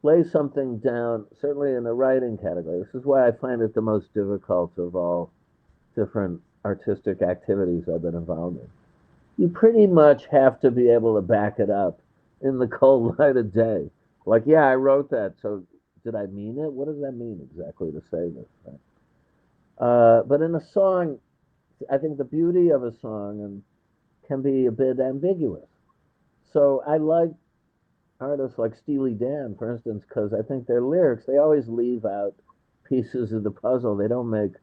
lay something down, certainly in the writing category, this is why I find it the most difficult of all different artistic activities I've been involved in. You pretty much have to be able to back it up in the cold light of day. Like, yeah, I wrote that, so did I mean it? What does that mean exactly to say this? Right? But in a song, I think the beauty of a song can be a bit ambiguous. So I like artists like Steely Dan, for instance, because I think their lyrics, they always leave out pieces of the puzzle. They don't make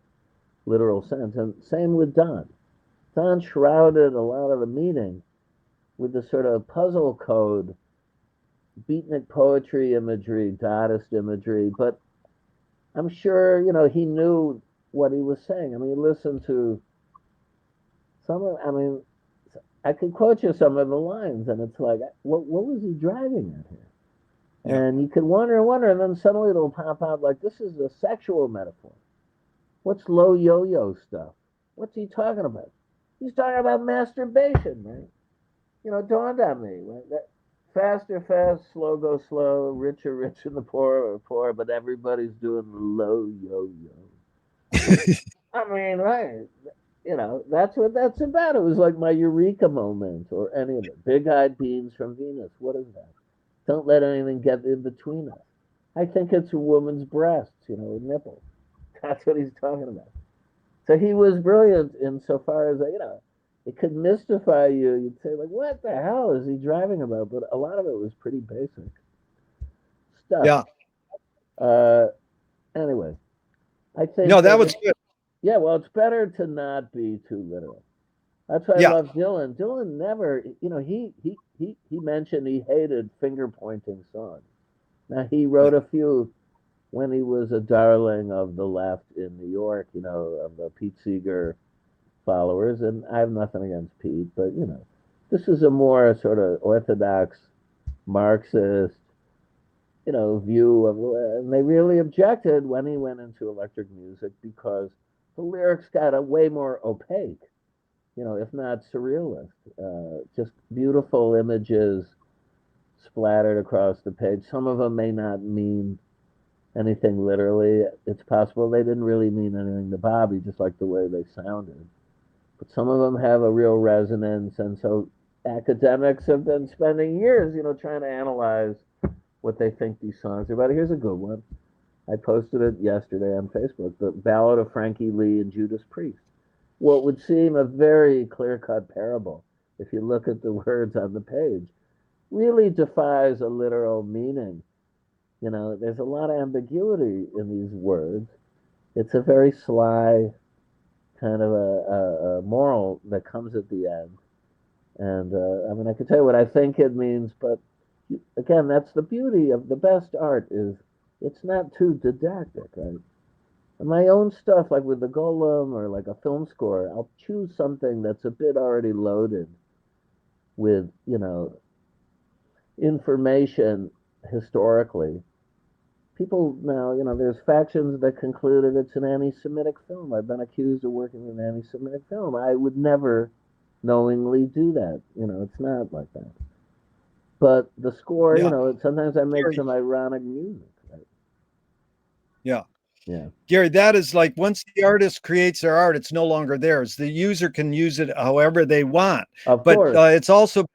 literal sense. And same with Don. Don shrouded a lot of the meaning with the sort of puzzle code, beatnik poetry imagery, Dadaist imagery, but I'm sure, he knew what he was saying. I mean, listen to I could quote you some of the lines, and it's like, what was he driving at here?
Yeah.
And you could wonder and wonder, and then suddenly it'll pop out like, this is a sexual metaphor. What's low yo-yo stuff? What's he talking about? He's talking about masturbation, right? Dawned on me. Right? That faster, fast, slow, go slow, richer, rich, and the poor are poor, but everybody's doing the low yo-yo. I mean, right. That's what that's about. It was like my eureka moment or any of it. Big-eyed beams from Venus. What is that? Don't let anything get in between us. I think it's a woman's breasts, nipples. That's what he's talking about. So he was brilliant insofar as, it could mystify you. You'd say, like, what the hell is he driving about? But a lot of it was pretty basic stuff.
Yeah.
Anyway, I think
No, that was good.
yeah, well, it's better to not be too literal. That's why I
Yeah.
love Dylan. Dylan never, he mentioned he hated finger pointing songs. Now he wrote a few when he was a darling of the left in New York, of the Pete Seeger followers, and I have nothing against Pete, but this is a more sort of orthodox Marxist, view of, and they really objected when he went into electric music because the lyrics got a way more opaque, if not surrealist. Just beautiful images splattered across the page. Some of them may not mean anything literally. It's possible they didn't really mean anything to Bobby, just like the way they sounded. But some of them have a real resonance, and so academics have been spending years, trying to analyze what they think these songs are about. Here's a good one. I posted it yesterday on Facebook. The Ballad of Frankie Lee and Judas Priest. What would seem a very clear-cut parable, if you look at the words on the page, really defies a literal meaning. There's a lot of ambiguity in these words. It's a very sly kind of a moral that comes at the end. And I mean, I could tell you what I think it means, but again, that's the beauty of the best art is it's not too didactic, right? And my own stuff, like with the Golem or like a film score, I'll choose something that's a bit already loaded with, information historically. People now, there's factions that concluded it's an anti-Semitic film. I've been accused of working with an anti-Semitic film. I would never knowingly do that. It's not like that. But the score,
Yeah.
sometimes I make some ironic music. Right?
Yeah.
Yeah.
Gary, that is like once the artist creates their art, it's no longer theirs. The user can use it however they want.
Of
But
course.
it's also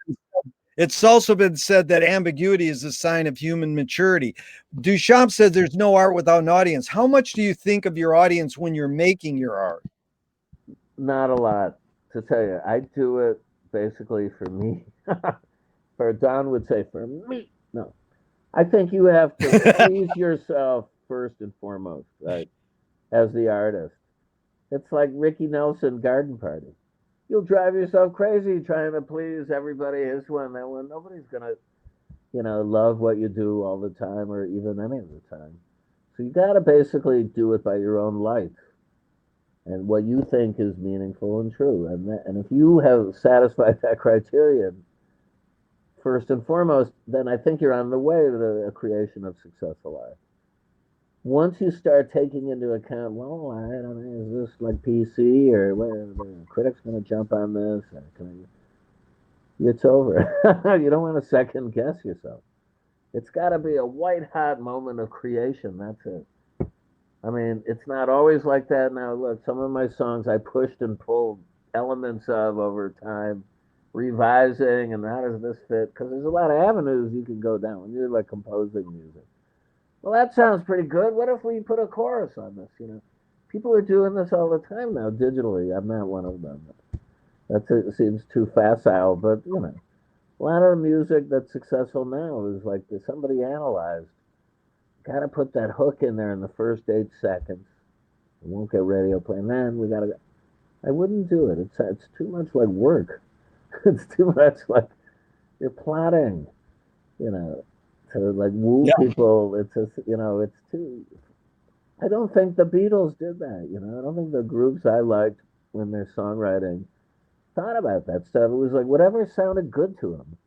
been said that ambiguity is a sign of human maturity. Duchamp said there's no art without an audience. How much do you think of your audience when you're making your art?
Not a lot, to tell you. I do it basically for me. For Don would say, for me. No. I think you have to please yourself first and foremost, right? As the artist. It's like Ricky Nelson Garden Party. You'll drive yourself crazy trying to please everybody, his one, that one. Nobody's gonna, love what you do all the time or even any of the time. So you gotta basically do it by your own light and what you think is meaningful and true. And if you have satisfied that criterion, first and foremost, then I think you're on the way to the creation of successful art. Once you start taking into account, well, I don't know, is this like PC or the critics going to jump on this? It's over. You don't want to second guess yourself. It's got to be a white hot moment of creation. That's it. I mean, it's not always like that. Now, look, some of my songs I pushed and pulled elements of over time, revising, and how does this fit? Because there's a lot of avenues you can go down when you're like composing music. Well, that sounds pretty good. What if we put a chorus on this? People are doing this all the time now digitally. I'm not one of them. It seems too facile, but a lot of the music that's successful now is like somebody analyzed. Got to put that hook in there in the first 8 seconds. It won't get radio play. And then we got to. I wouldn't do it. It's too much like work. It's too much like you're plotting. To like woo people. It's just, it's too. I don't think the Beatles did that. I don't think the groups I liked when they're songwriting thought about that stuff. It was like whatever sounded good to them.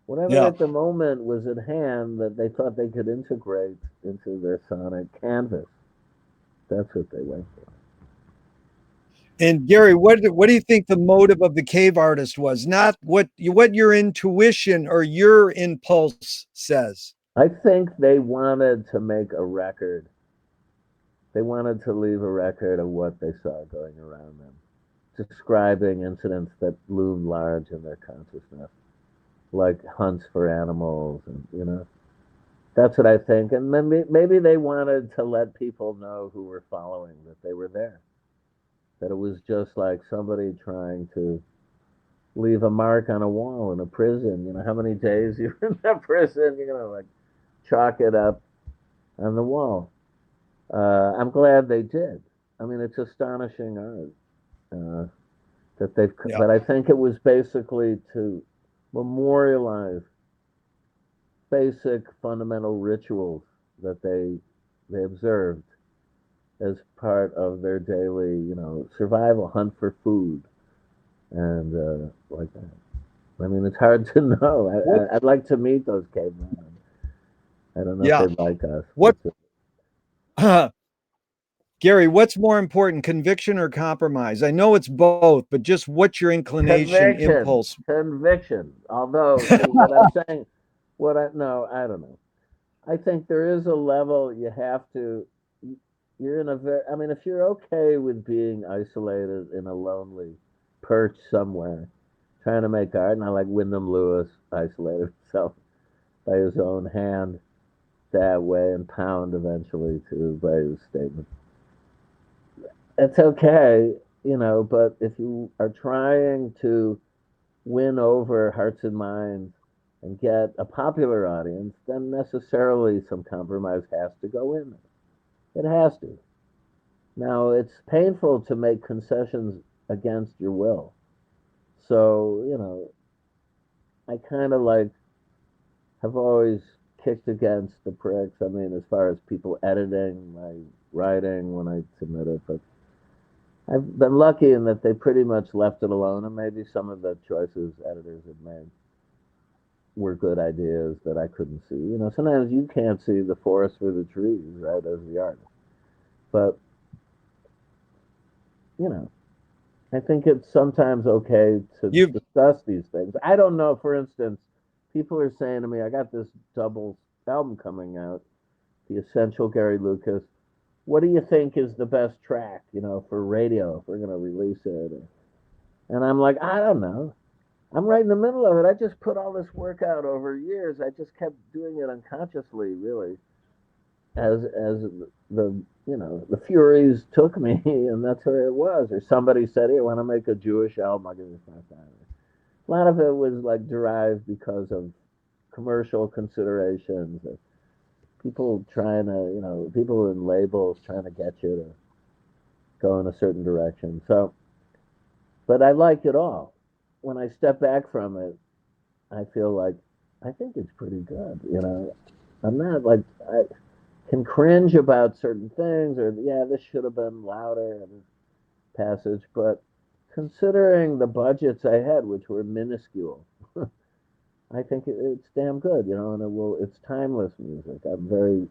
Whatever at the moment was at hand that they thought they could integrate into their sonic canvas. That's what they went for.
And Gary, what do you think the motive of the cave artist was? Not what your intuition or your impulse says.
I think they wanted to make a record. They wanted to leave a record of what they saw going around them, describing incidents that loomed large in their consciousness, like hunts for animals, and that's what I think. And maybe they wanted to let people know who were following that they were there. that it was just like somebody trying to leave a mark on a wall in a prison. You know, how many days you're in that prison, you're gonna like chalk it up on the wall. I'm glad they did. I mean, it's astonishing art that they've.
Yeah.
But I think it was basically to memorialize basic fundamental rituals that they observed as part of their daily, you know, survival, hunt for food, and like that. I mean, it's hard to know. I'd like to meet those cavemen. I don't know if
Yeah.
they'd like us.
What Gary, what's more important, conviction or compromise? I know it's both, but just what's your inclination,
Conviction,
impulse?
conviction. Although, see, what I'm saying, no, I don't know. I think there is a level you have to. You're in a very. I mean, if you're okay with being isolated in a lonely perch somewhere, trying to make art, not like Wyndham Lewis isolated himself by his own hand that way and pound eventually to by his statement. It's okay, you know, but if you are trying to win over hearts and minds and get a popular audience, then necessarily some compromise has to go in there. It has to. Now, it's painful to make concessions against your will. So, you know, I kind of like have always kicked against the pricks. I mean, as far as people editing my writing when I submit it, but I've been lucky in that they pretty much left it alone, and maybe some of the choices editors have made were good ideas that I couldn't see. You know, sometimes you can't see the forest for the trees, right, as the artist. But, you know, I think it's sometimes okay to discuss these things. I don't know, for instance, people are saying to me, I got this double album coming out, The Essential Gary Lucas. What do you think is the best track, you know, for radio if we're going to release it? And I'm like, I don't know. I'm right in the middle of it. I just put all this work out over years. I just kept doing it unconsciously, really, as the you know the Furies took me, and that's where it was. Or somebody said, "Hey, I want to make a Jewish album. I'll give you $5." A lot of it was like derived because of commercial considerations. Of people trying to, you know, people in labels trying to get you to go in a certain direction. So, but I like it all. When I step back from it, I feel like I think it's pretty good. You know, I'm not like I can cringe about certain things, or yeah, this should have been louder in this passage. But considering the budgets I had, which were minuscule, I think it's damn good. You know, and it's timeless music. I'm very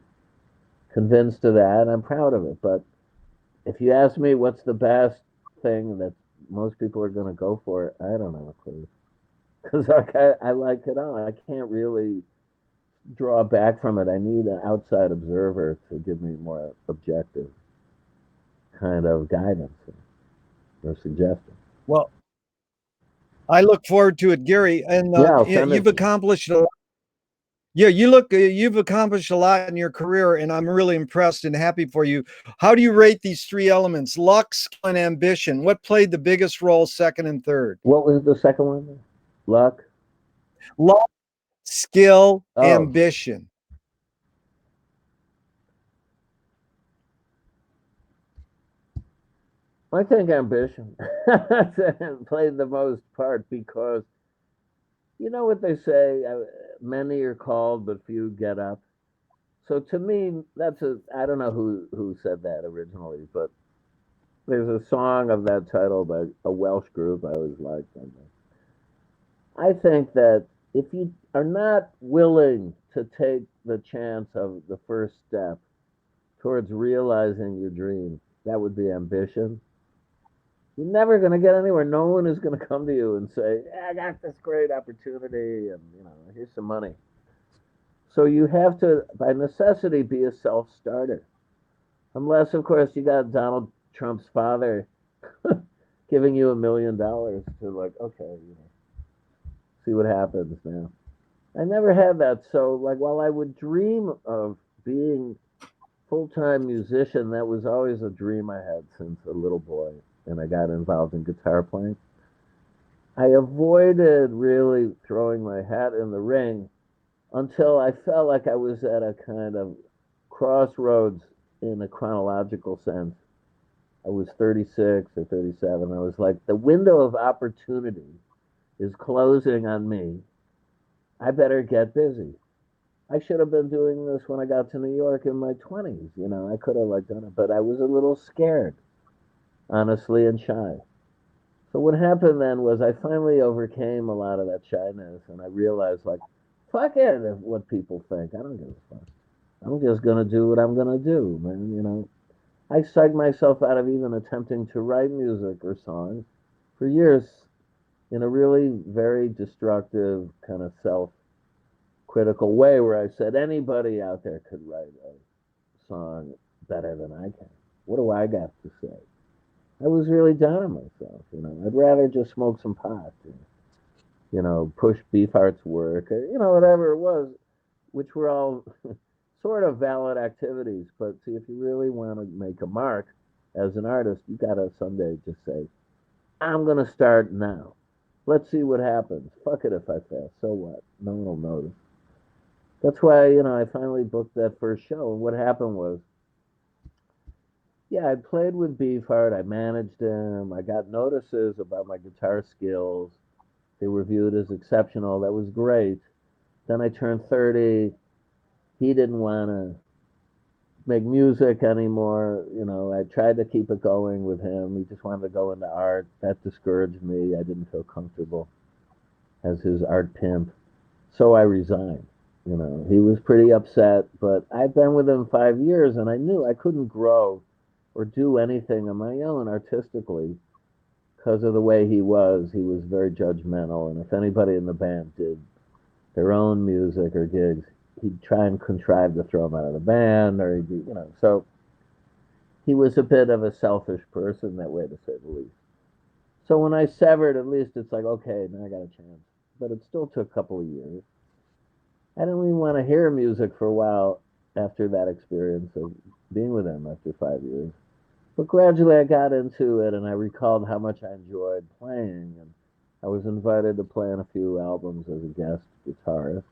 convinced of that. And I'm proud of it. But if you ask me what's the best thing that most people are going to go for, I don't have a clue. Because I like it all. I can't really draw back from it. I need an outside observer to give me more objective kind of guidance or suggestion.
Well, I look forward to it, Gary. And you've accomplished a lot. Yeah, you've accomplished a lot in your career, and I'm really impressed and happy for you. How do you rate these three elements, luck, skill, and ambition? What played the biggest role, second and third?
What was the second one? Luck,
skill, ambition.
I think ambition played the most part because you know what they say, many are called but few get up. So to me, I don't know who said that originally, but there's a song of that title by a Welsh group I always liked. I think that if you are not willing to take the chance of the first step towards realizing your dream, that would be ambition. You're never going to get anywhere. No one is going to come to you and say, I got this great opportunity and, you know, here's some money. So you have to, by necessity, be a self-starter. Unless, of course, you got Donald Trump's father giving you $1 million to like, okay, you know, see what happens now. I never had that. So, like, while I would dream of being full-time musician, that was always a dream I had since a little boy. and I got involved in guitar playing, I avoided really throwing my hat in the ring until I felt like I was at a kind of crossroads in a chronological sense. I was 36 or 37. I was like, the window of opportunity is closing on me. I better get busy. I should have been doing this when I got to New York in my 20s. You know, I could have like done it, but I was a little scared, honestly, and shy. So what happened then was I finally overcame a lot of that shyness, and I realized like, fuck it, what people think. I don't give a fuck. I'm just gonna do what I'm gonna do, man. You know, I psyched myself out of even attempting to write music or songs for years in a really very destructive kind of self-critical way, where I said anybody out there could write a song better than I can. What do I got to say? I was really down on myself. You know, I'd rather just smoke some pot, you know, push Beefheart's work, or you know, whatever it was, which were all sort of valid activities. But see, if you really want to make a mark as an artist, you gotta someday just say, I'm gonna start now. Let's see what happens. Fuck it if I fail. So what? No one will notice. That's why, you know, I finally booked that first show. And what happened was, yeah, I played with Beefheart. I managed him. I got notices about my guitar skills. They were viewed as exceptional. That was great. Then I turned 30. He didn't want to make music anymore. You know, I tried to keep it going with him. He just wanted to go into art. That discouraged me. I didn't feel comfortable as his art pimp. So I resigned. You know, he was pretty upset, but I'd been with him 5 years and I knew I couldn't grow or do anything on my own artistically because of the way he was. He was very judgmental, and if anybody in the band did their own music or gigs, he'd try and contrive to throw them out of the band, or he'd be, you know, so he was a bit of a selfish person that way, to say the least. So when I severed, at least it's like, okay, now I got a chance. But it still took a couple of years. I didn't even want to hear music for a while after that experience of being with him after 5 years. But gradually I got into it, and I recalled how much I enjoyed playing, and I was invited to play on a few albums as a guest guitarist.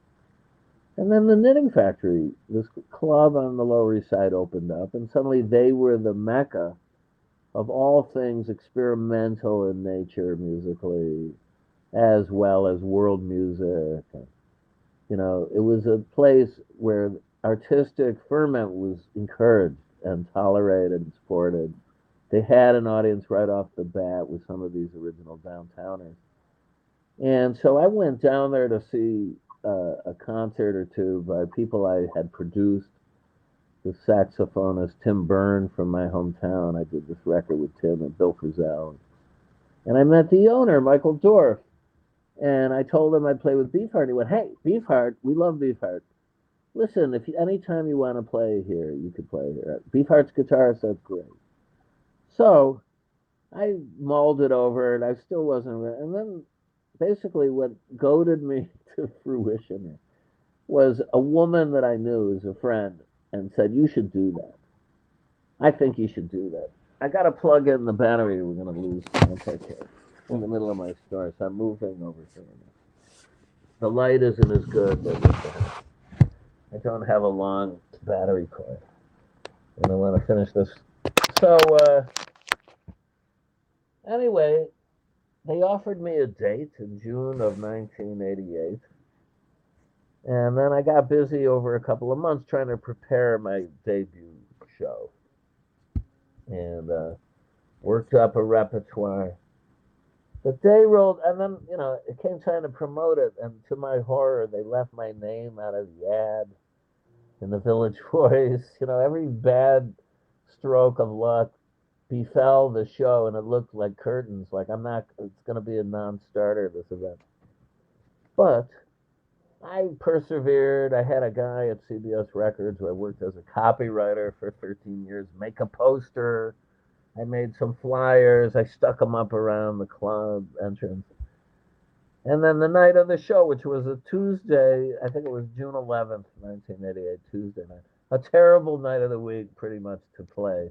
And then the Knitting Factory, this club on the Lower East Side, opened up, and suddenly they were the mecca of all things experimental in nature musically, as well as world music. And, you know, it was a place where artistic ferment was encouraged and tolerated and supported. They had an audience right off the bat with some of these original downtowners. And so I went down there to see a concert or two by people I had produced. The saxophonist Tim Byrne from my hometown. I did this record with Tim and Bill Frisell. And I met the owner, Michael Dorf. And I told him I'd play with Beefheart. He went, hey, Beefheart, we love Beefheart. Listen, if anytime you want to play here, you could play here. Beefheart's guitarist, that's great. So I mulled it over, and I still wasn't ready. And then basically what goaded me to fruition was a woman that I knew as a friend and said, you should do that. I think you should do that. I got to plug in the battery we're going to lose. I'll take care. In the middle of my story, so I'm moving over here. The light isn't as good, but I don't have a long battery cord. And I want to finish this. So, anyway, they offered me a date in June of 1988. And then I got busy over a couple of months trying to prepare my debut show. And worked up a repertoire. The day rolled, and then, you know, it came time to promote it. And to my horror, they left my name out of the ad in the Village Voice. You know, every bad stroke of luck befell the show, and it looked like curtains. Like, it's going to be a non-starter, this event. But I persevered. I had a guy at CBS Records who I worked as a copywriter for 13 years make a poster. I made some flyers. I stuck them up around the club entrance. And then the night of the show, which was a Tuesday, I think it was June 11th, 1988, Tuesday night, a terrible night of the week, pretty much, to play.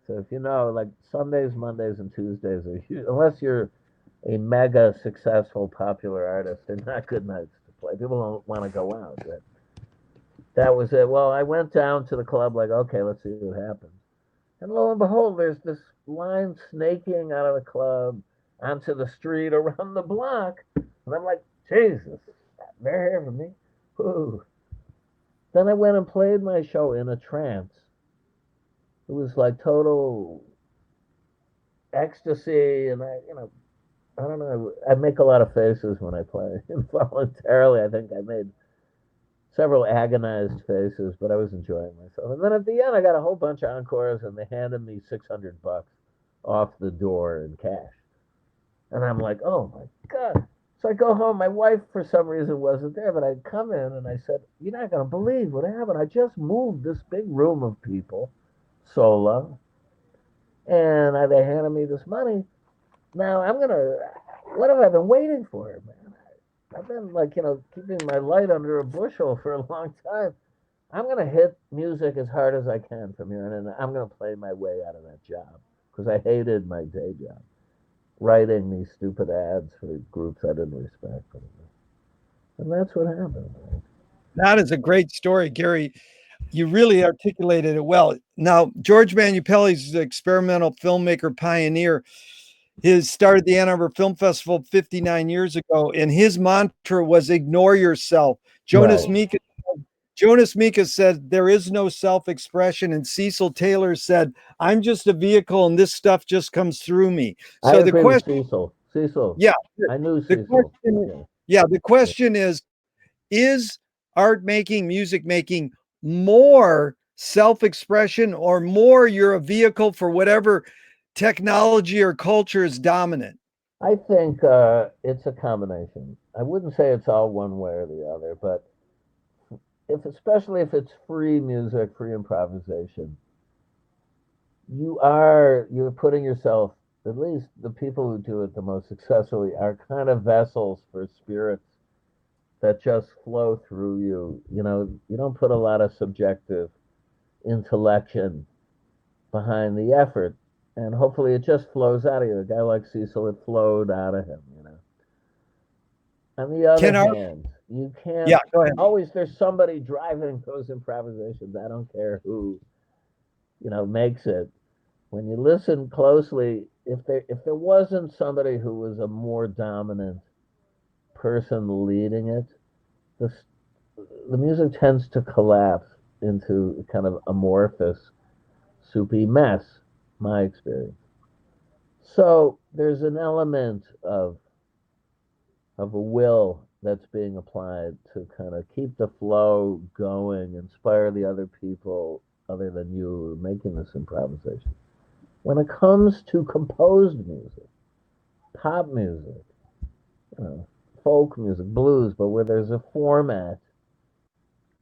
So if you know, like Sundays, Mondays, and Tuesdays are unless you're a mega successful popular artist, they're not good nights to play. People don't want to go out. That was it. Well, I went down to the club like, okay, let's see what happens. And lo and behold, there's this line snaking out of the club onto the street around the block. And I'm like, Jesus, they're here for me. Ooh. Then I went and played my show in a trance. It was like total ecstasy. And I don't know. I make a lot of faces when I play involuntarily. I think I made several agonized faces, but I was enjoying myself. And then at the end, I got a whole bunch of encores, and they handed me $600 off the door in cash. And I'm like, oh my God. So I go home. My wife, for some reason, wasn't there, but I'd come in and I said, you're not going to believe what happened. I just moved this big room of people solo, and they handed me this money. Now what have I been waiting for, man? I've been like, keeping my light under a bushel for a long time. I'm going to hit music as hard as I can from here, and I'm going to play my way out of that job because I hated my day job, writing these stupid ads for groups I didn't respect. And that's what happened.
That is a great story, Gary. You really articulated it well. Now, George Manupelli's the experimental filmmaker pioneer. He started the Ann Arbor Film Festival 59 years ago, and his mantra was "Ignore yourself." Jonas Mekas said there is no self-expression, and Cecil Taylor said, "I'm just a vehicle, and this stuff just comes through me." So the question,
Cecil.
yeah,
I knew
the
Cecil.
question, yeah, the question is art making, music making more self-expression, or more you're a vehicle for whatever technology or culture is dominant?
I think it's a combination. I wouldn't say it's all one way or the other, but especially if it's free music, free improvisation, you're putting yourself, at least the people who do it the most successfully are kind of vessels for spirits that just flow through you. You don't put a lot of subjective intellection behind the effort, and hopefully it just flows out of you. A guy like Cecil, it flowed out of him. On the other hand, you can't
go ahead.
always, there's somebody driving those improvisations. I don't care who, makes it. When you listen closely, if there wasn't somebody who was a more dominant person leading it, the music tends to collapse into kind of amorphous, soupy mess, my experience. So there's an element of a will that's being applied to kind of keep the flow going, inspire the other people other than you who are making this improvisation. When it comes to composed music, pop music, folk music, blues, but where there's a format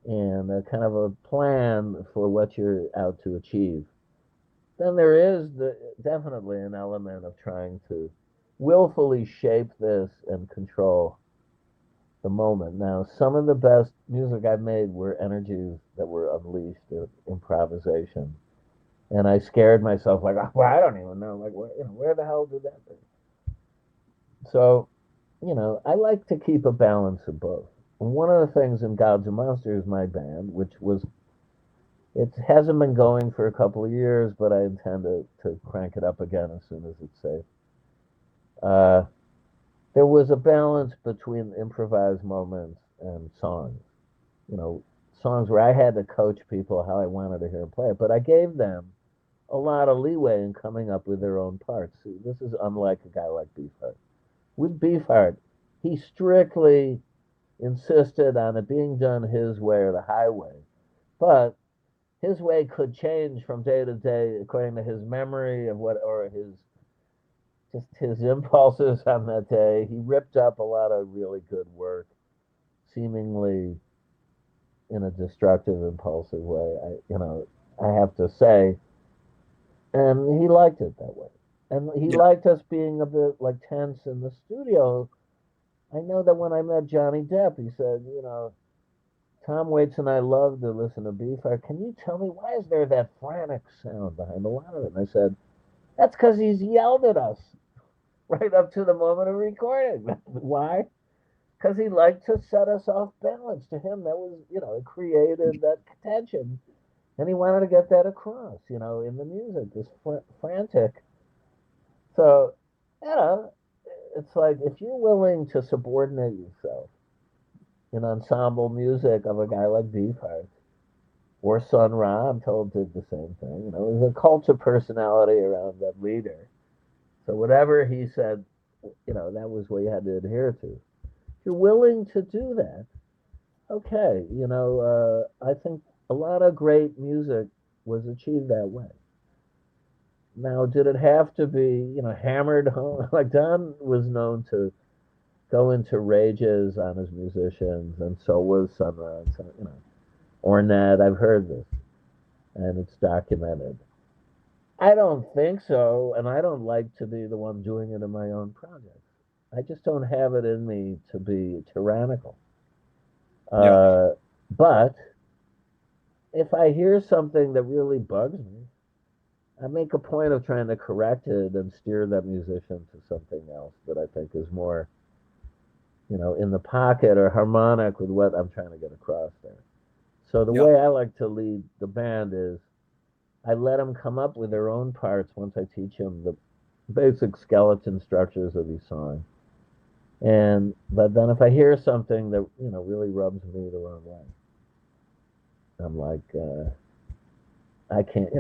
and a kind of a plan for what you're out to achieve, then there is definitely an element of trying to willfully shape this and control the moment. Now, some of the best music I've made were energies that were unleashed in improvisation. And I scared myself, like, well, I don't even know, like, where the hell did that be? So, I like to keep a balance of both. And one of the things in Gods and Monsters, my band, it hasn't been going for a couple of years, but I intend to crank it up again as soon as it's safe. There was a balance between improvised moments and songs. Songs where I had to coach people how I wanted to hear them play it, but I gave them a lot of leeway in coming up with their own parts. See, this is unlike a guy like Beefheart. With Beefheart, he strictly insisted on it being done his way or the highway, but his way could change from day to day according to his memory of his impulses on that day. He ripped up a lot of really good work, seemingly in a destructive, impulsive way. I have to say, and he liked it that way, and he liked us being a bit like tense in the studio. I know that when I met Johnny Depp, he said, Tom Waits and I love to listen to Beefheart. Can you tell me why is there that frantic sound behind a lot of it? And I said, that's because he's yelled at us right up to the moment of recording. Why? Because he liked to set us off balance. To him, that was, it created that tension. And he wanted to get that across, in the music, this frantic. So, it's like if you're willing to subordinate yourself in ensemble music of a guy like Beefheart or Sun Ra, I'm told did the same thing. There's a cult of personality around that leader. So whatever he said, that was what you had to adhere to. If you're willing to do that, okay, I think a lot of great music was achieved that way. Now, did it have to be, hammered home? Like Don was known to go into rages on his musicians, and so was Sun Ra, Ornette. I've heard this, and it's documented. I don't think so, and I don't like to be the one doing it in my own projects. I just don't have it in me to be tyrannical.
Yeah.
But if I hear something that really bugs me, I make a point of trying to correct it and steer that musician to something else that I think is more, in the pocket or harmonic with what I'm trying to get across there. So the
Yeah.
way I like to lead the band is I let them come up with their own parts once I teach them the basic skeleton structures of each song. But then if I hear something that really rubs me the wrong way, I'm like, I can't,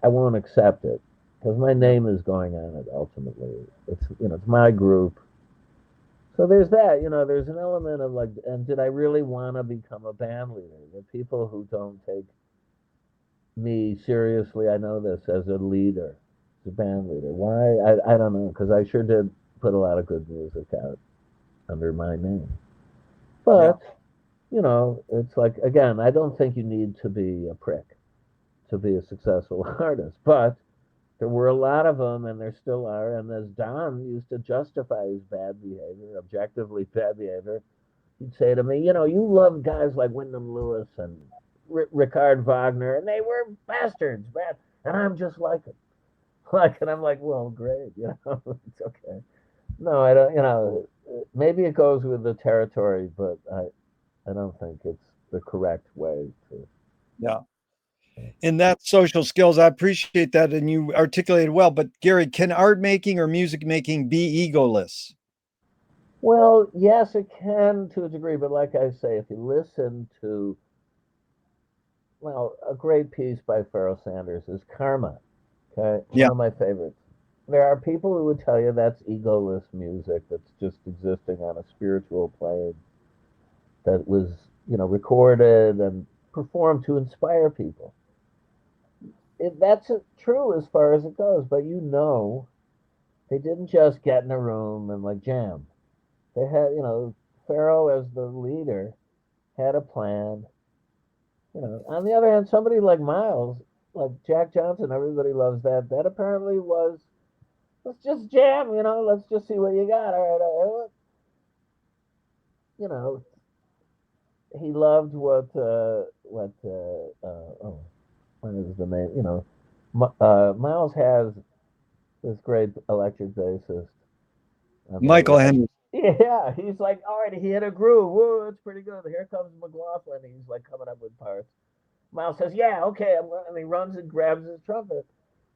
I won't accept it because my name is going on it ultimately. It's my group. So there's that, there's an element of like, and did I really want to become a band leader? The people who don't take me seriously, I know this, as a leader, as a band leader. Why? I don't know, because I sure did put a lot of good music out under my name. But, it's like, again, I don't think you need to be a prick to be a successful artist. But there were a lot of them, and there still are. And as Don used to justify his bad behavior, objectively bad behavior, he'd say to me, you love guys like Wyndham Lewis and Richard Wagner, and they were bastards, man. And I'm just like them. And I'm like, well, great, it's okay. No, I don't, maybe it goes with the territory, but I don't think it's the correct way to.
Yeah. And that's social skills. I appreciate that. And you articulated well. But Gary, can art making or music making be egoless?
Well, yes, it can to a degree, but like I say, if you listen to, well, a great piece by Pharoah Sanders is Karma. Okay,
Yeah.
one of my favorites. There are people who would tell you that's egoless music that's just existing on a spiritual plane that was, recorded and performed to inspire people. That's true as far as it goes, but they didn't just get in a room and like jam. They had, Pharaoh as the leader had a plan. On the other hand, somebody like Miles, like Jack Johnson, everybody loves that. That apparently was, let's just jam, let's just see what you got. All right. He loved what what is the name? Miles has this great electric bassist.
Michael Henry.
Yeah, he's like, all right, he hit a groove. Whoa, that's pretty good. Here comes McLaughlin. He's like coming up with parts. Miles says, yeah, okay. And he runs and grabs his trumpet.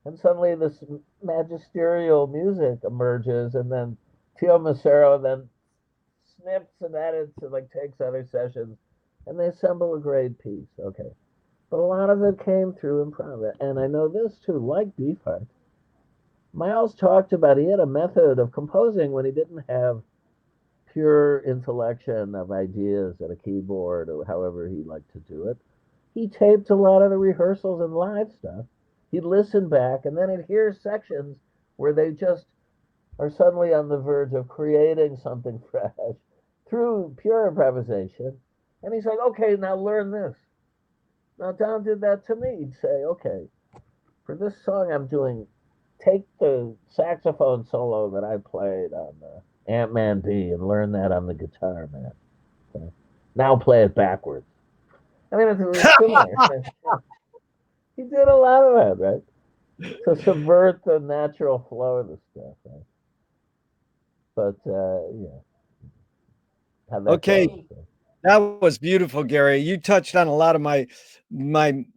And suddenly this magisterial music emerges. And then Tio Macero then snips and edits and like takes other sessions. And they assemble a great piece. Okay. But a lot of it came through improv. And I know this too, like Beefheart. Miles talked about he had a method of composing when he didn't have pure intellection of ideas at a keyboard or however he liked to do it. He taped a lot of the rehearsals and live stuff. He'd listen back and then he'd hear sections where they just are suddenly on the verge of creating something fresh through pure improvisation. And he's like, okay, now learn this. Now Don did that to me. He'd say, okay, for this song I'm doing, take the saxophone solo that I played on Ant-Man B and learn that on the guitar, man. Okay. Now play it backwards. I mean, it's similar. He did a lot of that, right? To subvert the natural flow of the stuff, right? But yeah, how that
Okay,
goes. So.
that was beautiful, Gary. You touched on a lot of my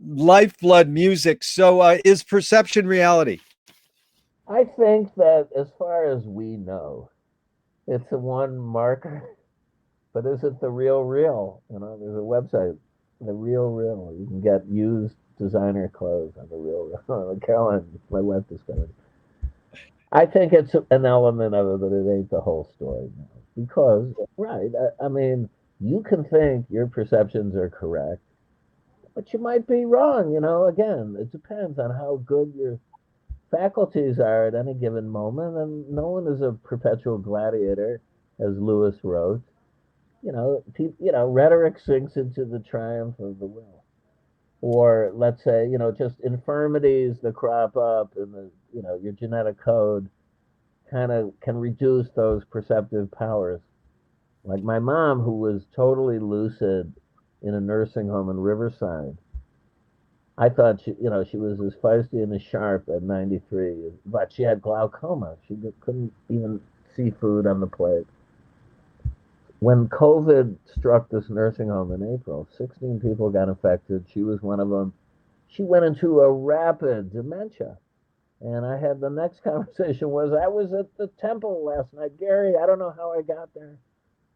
lifeblood music. So, is perception reality?
I think that as far as we know, it's a one marker, but is it the real real? You know, there's a website, the real real. You can get used designer clothes on the real real. Caroline, my wife, discovered. I think it's an element of it, but it ain't the whole story. No. Because, right, I mean, you can think your perceptions are correct, but you might be wrong. You know, again, it depends on how good your faculties are at any given moment, and no one is a perpetual gladiator, as Lewis wrote. Rhetoric sinks into the triumph of the will. Or let's say, just infirmities that crop up in your genetic code kind of can reduce those perceptive powers. Like my mom, who was totally lucid in a nursing home in Riverside, I thought she was as feisty and as sharp at 93, but she had glaucoma. She couldn't even see food on the plate. When COVID struck this nursing home in April, 16 people got infected. She was one of them. She went into a rapid dementia. And I had the next conversation was I was at the temple last night. Gary, I don't know how I got there.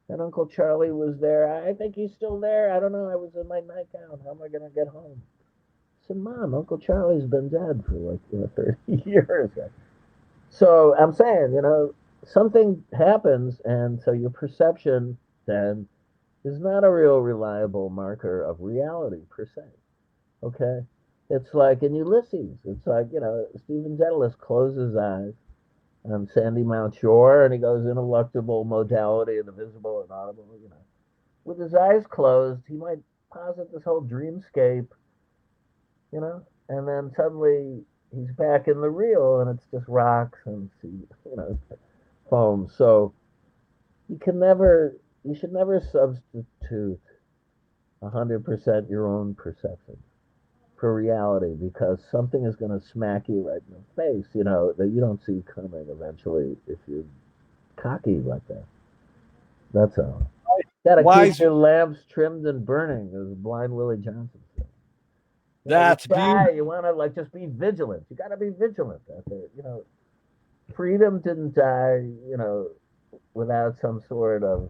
And Uncle Charlie was there. I think he's still there. I don't know. I was in my nightgown. How am I going to get home? I said, Mom, Uncle Charlie's been dead for like 30 years. So I'm saying, something happens, and so your perception then is not a real reliable marker of reality per se. Okay? It's like in Ulysses. It's like, Stephen Dedalus closes his eyes on Sandy Mount Shore and he goes ineluctable modality and the visible and audible, With his eyes closed, he might posit this whole dreamscape, and then suddenly he's back in the real and it's just rocks and foam. So you should never substitute 100% your own perception for reality because something is going to smack you right in the face, that you don't see coming eventually if you're cocky like that. That's all. Gotta keep your lamps trimmed and burning, as Blind Willie Johnson said.
That's beautiful.
You want to just be vigilant. You got to be vigilant out there. Freedom didn't die, without some sort of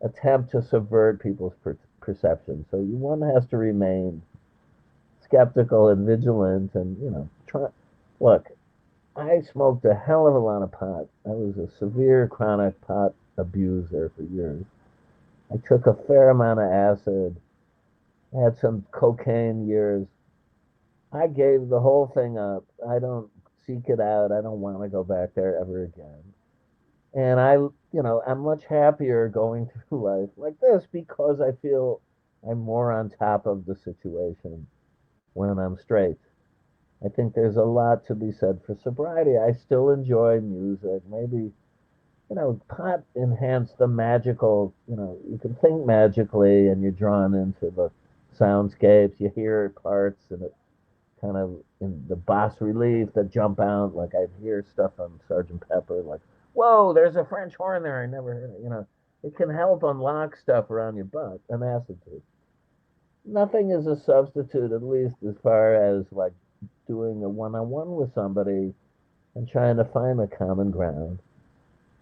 attempt to subvert people's perception. So one has to remain skeptical and vigilant, and try. Look, I smoked a hell of a lot of pot. I was a severe chronic pot abuser for years. I took a fair amount of acid. I had some cocaine years. I gave the whole thing up. I don't seek it out. I don't want to go back there ever again. And I'm much happier going through life like this because I feel I'm more on top of the situation when I'm straight. I think there's a lot to be said for sobriety. I still enjoy music. Maybe, pot enhanced the magical, you can think magically and you're drawn into the soundscapes. You hear parts and it kind of in the bas relief that jump out. Like I hear stuff on Sergeant Pepper, like, whoa, there's a French horn there. I never heard it. It can help unlock stuff around your butt, an acid too. Nothing is a substitute, at least as far as like doing a one-on-one with somebody and trying to find a common ground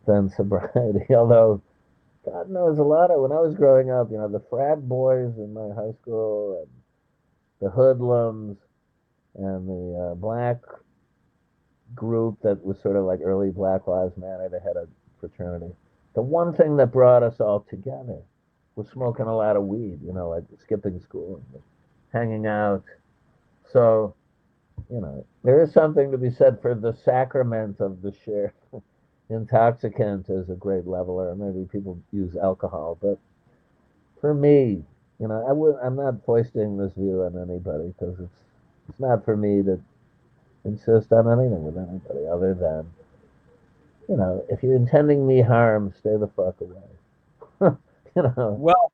than sobriety. Although God knows a lot of when I was growing up, the frat boys in my high school and the hoodlums and the black group that was sort of like early Black Lives Matter, they had a fraternity. The one thing that brought us all together was smoking a lot of weed, like skipping school and hanging out. So, there is something to be said for the sacrament of the share. Intoxicant is a great leveler. Maybe people use alcohol, but for me, I'm not foisting this view on anybody because it's not for me to insist on anything with anybody other than, if you're intending me harm, stay the fuck away.
Well,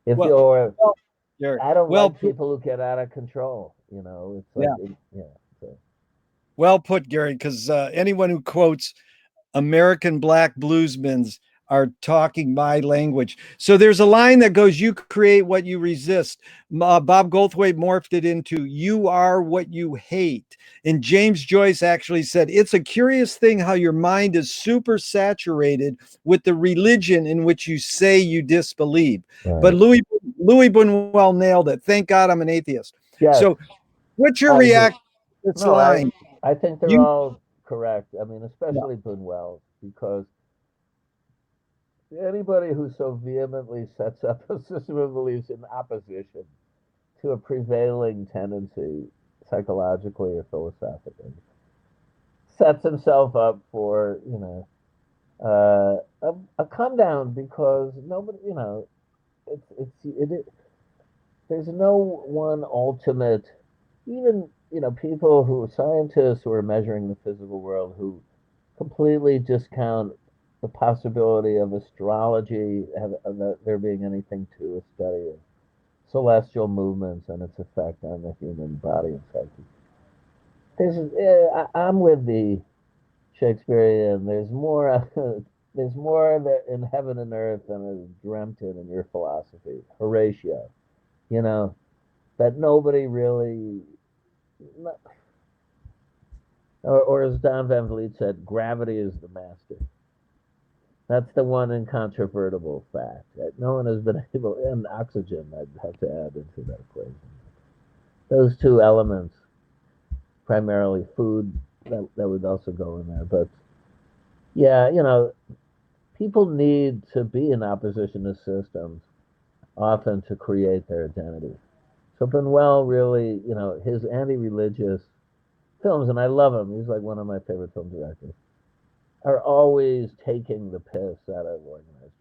if
well,
you're,
well, Gary.
I don't
Well,
like people who get out of control. You know, it's like, So.
well put, Gary, because anyone who quotes American black bluesmen are talking my language. So there's a line that goes, you create what you resist. Bob Goldthwait morphed it into, you are what you hate. And James Joyce actually said, it's a curious thing how your mind is super saturated with the religion in which you say you disbelieve.
Right.
But Louis Buñuel nailed it. Thank God I'm an atheist.
Yes.
So what's your
I agree.
reaction to this
No,
line?
I think they're all correct. I mean, especially Buñuel, because anybody who so vehemently sets up a system of beliefs in opposition to a prevailing tendency, psychologically or philosophically, sets himself up for, a come down, because nobody, there's no one ultimate, even, people who are scientists who are measuring the physical world, who completely discount the possibility of astrology, of there being anything to a study of celestial movements and its effect on the human body and psyche. I'm with the Shakespearean. There's more. There's more that in heaven and earth than is dreamt in your philosophy, Horatio. That nobody really, or as Don Van Vliet said, gravity is the master. That's the one incontrovertible fact that no one has been able, and oxygen, I'd have to add into that equation. Those two elements, primarily food, that would also go in there. But yeah, people need to be in opposition to systems often to create their identity. So Buñuel really, his anti-religious films, and I love him. He's like one of my favorite film directors, are always taking the piss out of organized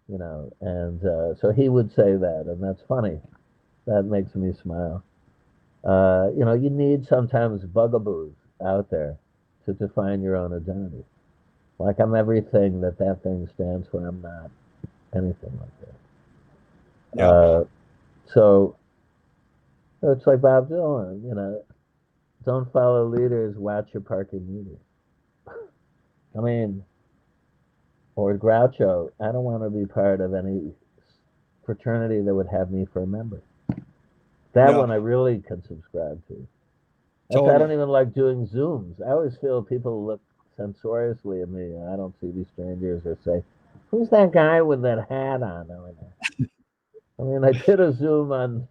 religion, and so he would say that, and that's funny. That makes me smile. You need sometimes bugaboos out there to define your own identity. Like, I'm everything that thing stands for. I'm not anything like that.
Yeah.
So it's like Bob Dylan, don't follow leaders, watch your parking meters. I mean, or Groucho, I don't want to be part of any fraternity that would have me for a member. That one I really can subscribe to. Totally. I don't even like doing Zooms. I always feel people look censoriously at me. I don't see these strangers or say, who's that guy with that hat on? I mean, I did a Zoom on,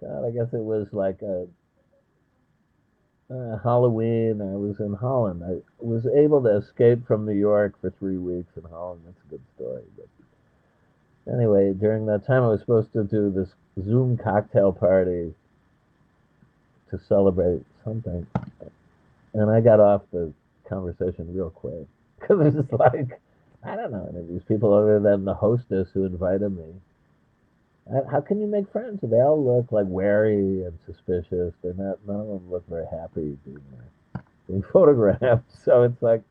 God, I guess it was like a Halloween. I was in Holland. I was able to escape from New York for 3 weeks in Holland. That's a good story. But anyway, during that time, I was supposed to do this Zoom cocktail party to celebrate something. And I got off the conversation real quick because it's just like, I don't know any of these people other than the hostess who invited me. How can you make friends? They all look like wary and suspicious. They're not. None of them look very happy being photographed. So it's like,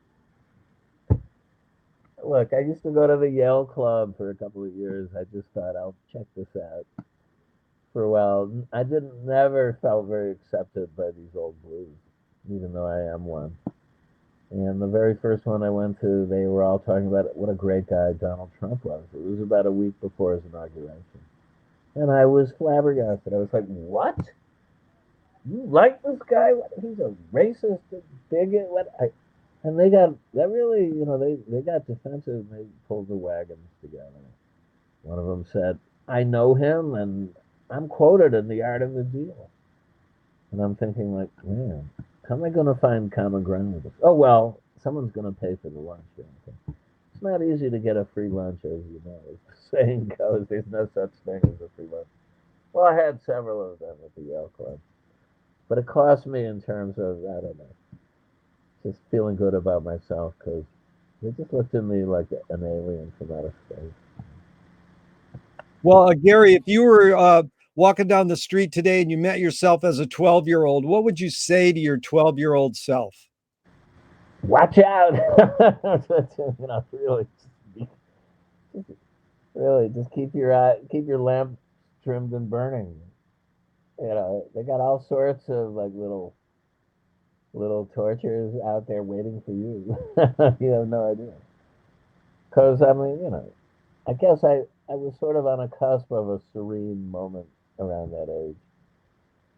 look, I used to go to the Yale Club for a couple of years. I just thought I'll check this out for a while. I never felt very accepted by these old blues, even though I am one. And the very first one I went to, they were all talking about what a great guy Donald Trump was. It was about a week before his inauguration. And I was flabbergasted. I was like, what? You like this guy? He's a racist, bigot? And they got, that really, they got defensive and they pulled the wagons together. One of them said, I know him and I'm quoted in The Art of the Deal. And I'm thinking like, man, how am I going to find common ground with this? Oh, well, someone's going to pay for the lunch. It's not easy to get a free lunch, as you know. As the saying goes, there's no such thing as a free lunch. Well, I had several of them at the Yale Club. But it cost me in terms of, I don't know, just feeling good about myself, because they just looked at me like an alien from outer space.
Well, Gary, if you were walking down the street today and you met yourself as a 12-year-old, what would you say to your 12-year-old self?
Watch out! Really, just keep your lamp trimmed and burning. You know, they got all sorts of like little tortures out there waiting for you. You have no idea. Because I mean, you know, I guess I was sort of on a cusp of a serene moment around that age.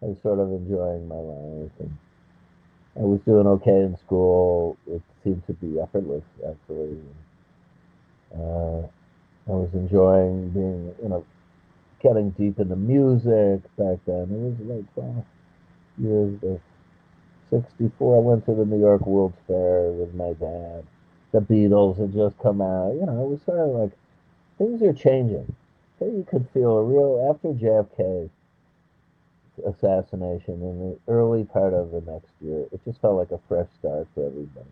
I was sort of enjoying my life, and I was doing okay in school. It seemed to be effortless, actually. I was enjoying being, you know, getting deep into music back then. It was like years of '64. I went to the New York World's Fair with my dad. The Beatles had just come out. You know, it was sort of like things are changing. So you could feel a real after JFK assassination in the early part of the next year. It just felt like a fresh start for everybody.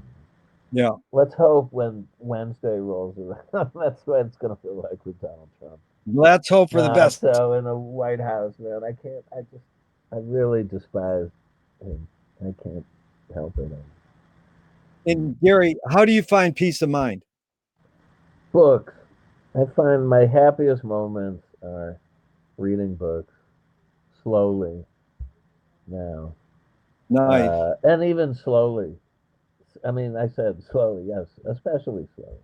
Yeah.
Let's hope when Wednesday rolls around, that's what it's going to feel like with Donald Trump.
Let's hope for the best.
So in the White House, man, I really despise him. I can't help it.
And Gary, how do you find peace of mind?
Books. I find my happiest moments are reading books slowly now,
Nice.
and even slowly. I mean, I said slowly, yes, especially slowly.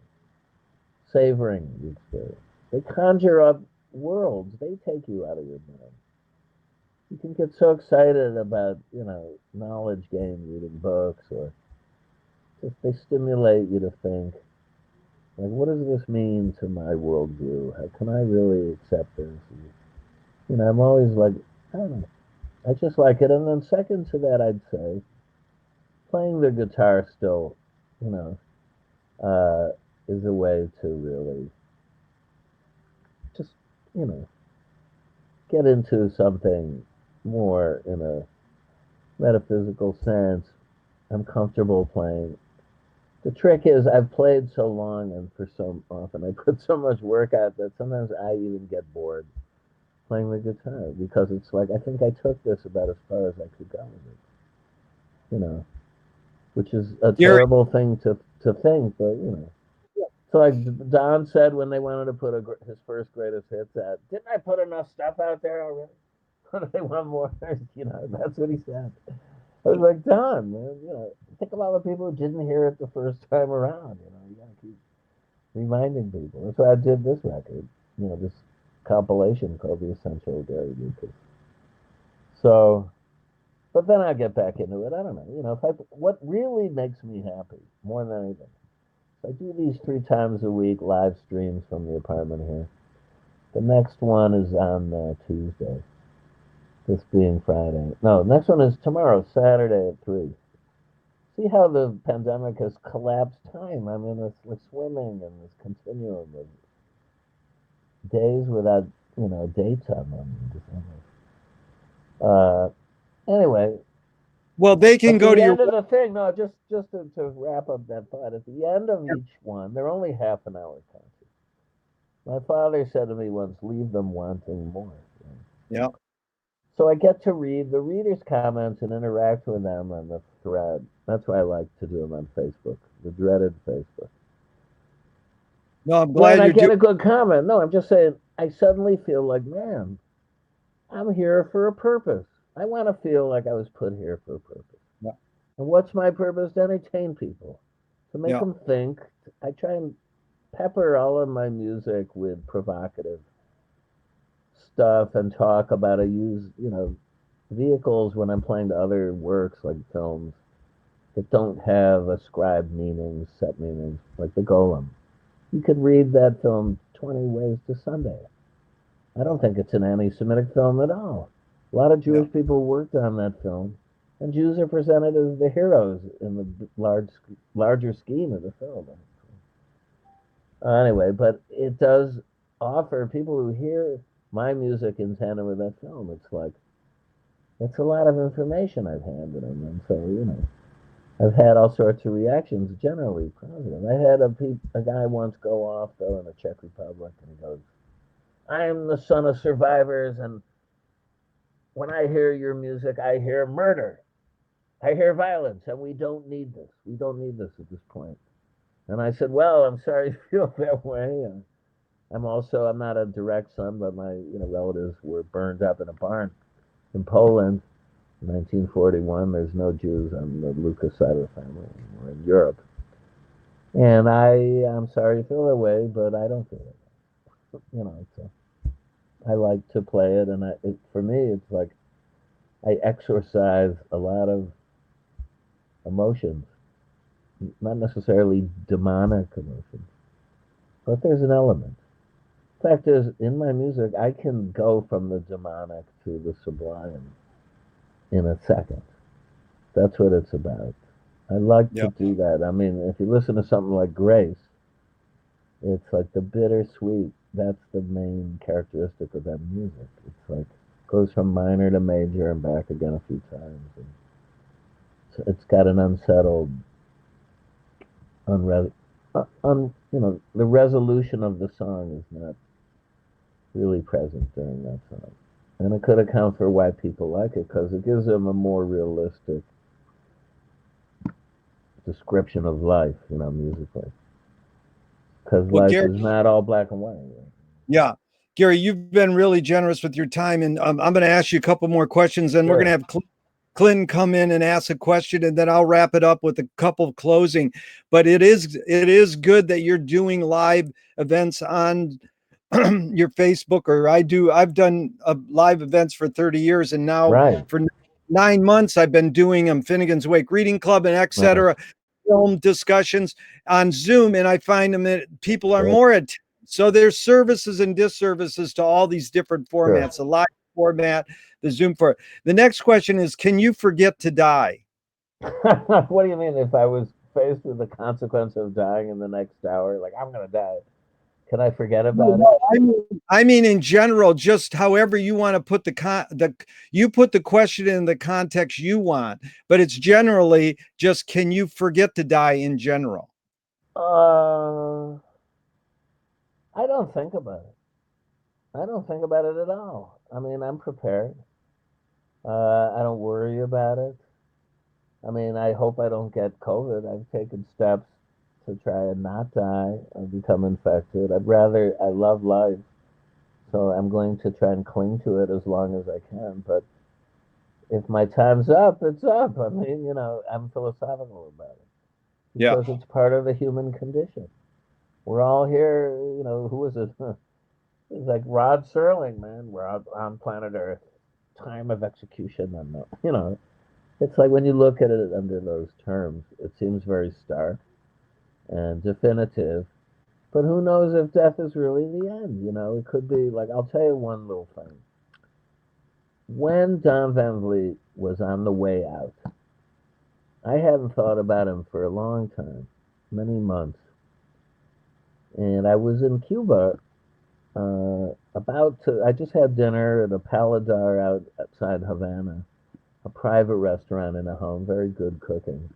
Savoring the experience. They conjure up worlds. They take you out of your mind. You can get so excited about, you know, knowledge gain reading books, or just they stimulate you to think, like, what does this mean to my worldview? How can I really accept this? You know, I'm always like, I don't know. I just like it. And then second to that, I'd say playing the guitar still, you know, is a way to really just, you know, get into something more in a metaphysical sense. I'm comfortable playing. The trick is I've played so long and for so often I put so much work out that sometimes I even get bored playing the guitar because it's like I think I took this about as far as I could go with it. You know, which is a
Gary,
terrible thing to think, but you know. So like Don said when they wanted to put his first greatest hits out, didn't I put enough stuff out there already? They want more, you know. That's what he said. I was like, Don, man, you know, think about the people who didn't hear it the first time around. You know, you gotta keep reminding people. That's why I did this record. You know, this compilation called The Essential Gary Lucas. So, but then I get back into it. I don't know. You know, what really makes me happy more than anything. I do these 3 times a week live streams from the apartment here. The next one is on Tuesday. This being Friday. No, next one is tomorrow, Saturday at 3. See how the pandemic has collapsed time. I mean, it's like swimming in this continuum of days without, you know, dates on them. Anyway,
well, they can
at
go
the
to your
end of the thing, no, just to wrap up that thought, at the end of each one, they're only half an hour concerts. My father said to me once, leave them wanting more.
yeah.
So I get to read the readers' comments and interact with them on the thread. That's why I like to do them on Facebook, the dreaded Facebook.
No, I'm
When
glad
I
you're
get
doing.
a good comment, no, I'm just saying, I suddenly feel like, man, I'm here for a purpose. I want to feel like I was put here for a purpose.
Yeah.
And what's my purpose? To entertain people, to make
Yeah.
them think. I try and pepper all of my music with provocative stuff and talk about you know, vehicles when I'm playing to other works like films that don't have ascribed meanings, set meanings, like The Golem. You could read that film 20 Ways to Sunday. I don't think it's an anti-Semitic film at all. A lot of
Yeah.
Jewish people worked on that film, and Jews are presented as the heroes in the larger scheme of the film. Anyway, but it does offer people who hear my music in tandem with that film. It's a lot of information I've handed them, and so you know, I've had all sorts of reactions, generally positive. I had a guy once go off though in the Czech Republic, and he goes, "I'm the son of survivors, and when I hear your music, I hear murder, I hear violence, and we don't need this. We don't need this at this point." And I said, "Well, I'm sorry you feel that way." I'm not a direct son, but my relatives were burned up in a barn in Poland in 1941. There's no Jews on the Lucas side of the family anymore in Europe. And I'm sorry you feel that way, but I don't feel it. I like to play it, and for me, it's like I exorcise a lot of emotions, not necessarily demonic emotions, but there's an element. The fact is, in my music, I can go from the demonic to the sublime in a second. That's what it's about. I like to
Yeah.
do that. I mean, if you listen to something like Grace, it's like the bittersweet. That's the main characteristic of that music. It's like goes from minor to major and back again a few times. And it's got an unsettled, the resolution of the song is not really present during that song. And it could account for why people like it, because it gives them a more realistic description of life, musically. Because
Well,
life
Gary,
is not all black and white.
yeah. Gary, you've been really generous with your time, and I'm going to ask you a couple more questions, and we're
Sure.
going to have Clinton come in and ask a question, and then I'll wrap it up with a couple closing. But it is good that you're doing live events on your Facebook, or I've done live events for 30 years, and now
Right.
for 9 months I've been doing them, Finnegan's Wake Reading Club and
Right.
etc. Film discussions on Zoom, and I find them that people are
Good.
more attentive. So there's services and disservices to all these different formats,
Sure.
the live format, the Zoom for. The next question is, can you forget to die?
What do you mean if I was faced with the consequence of dying in the next hour? Like, I'm going to die. Can I forget about it?
No, I mean in general, just however you want to put you put the question in the context you want, but it's generally just, can you forget to die in general?
Uh, I don't think about it. I don't think about it at all. I mean, I'm prepared. I don't worry about it. I mean, I hope I don't get COVID. I've taken steps to try and not die or become infected. I love life, so I'm going to try and cling to it as long as I can. But if my time's up, it's up. I mean, I'm philosophical about it
Yeah.
because it's part of the human condition. We're all here, who is it? It's like Rod Serling, man. We're out on planet Earth. Time of execution. And, it's like when you look at it under those terms, it seems very stark and definitive. But who knows if death is really the end? It could be like, I'll tell you one little thing. When Don Van Vliet was on the way out, I hadn't thought about him for a long time, many months. And I was in Cuba I just had dinner at a Paladar outside Havana, a private restaurant in a home, very good cooking,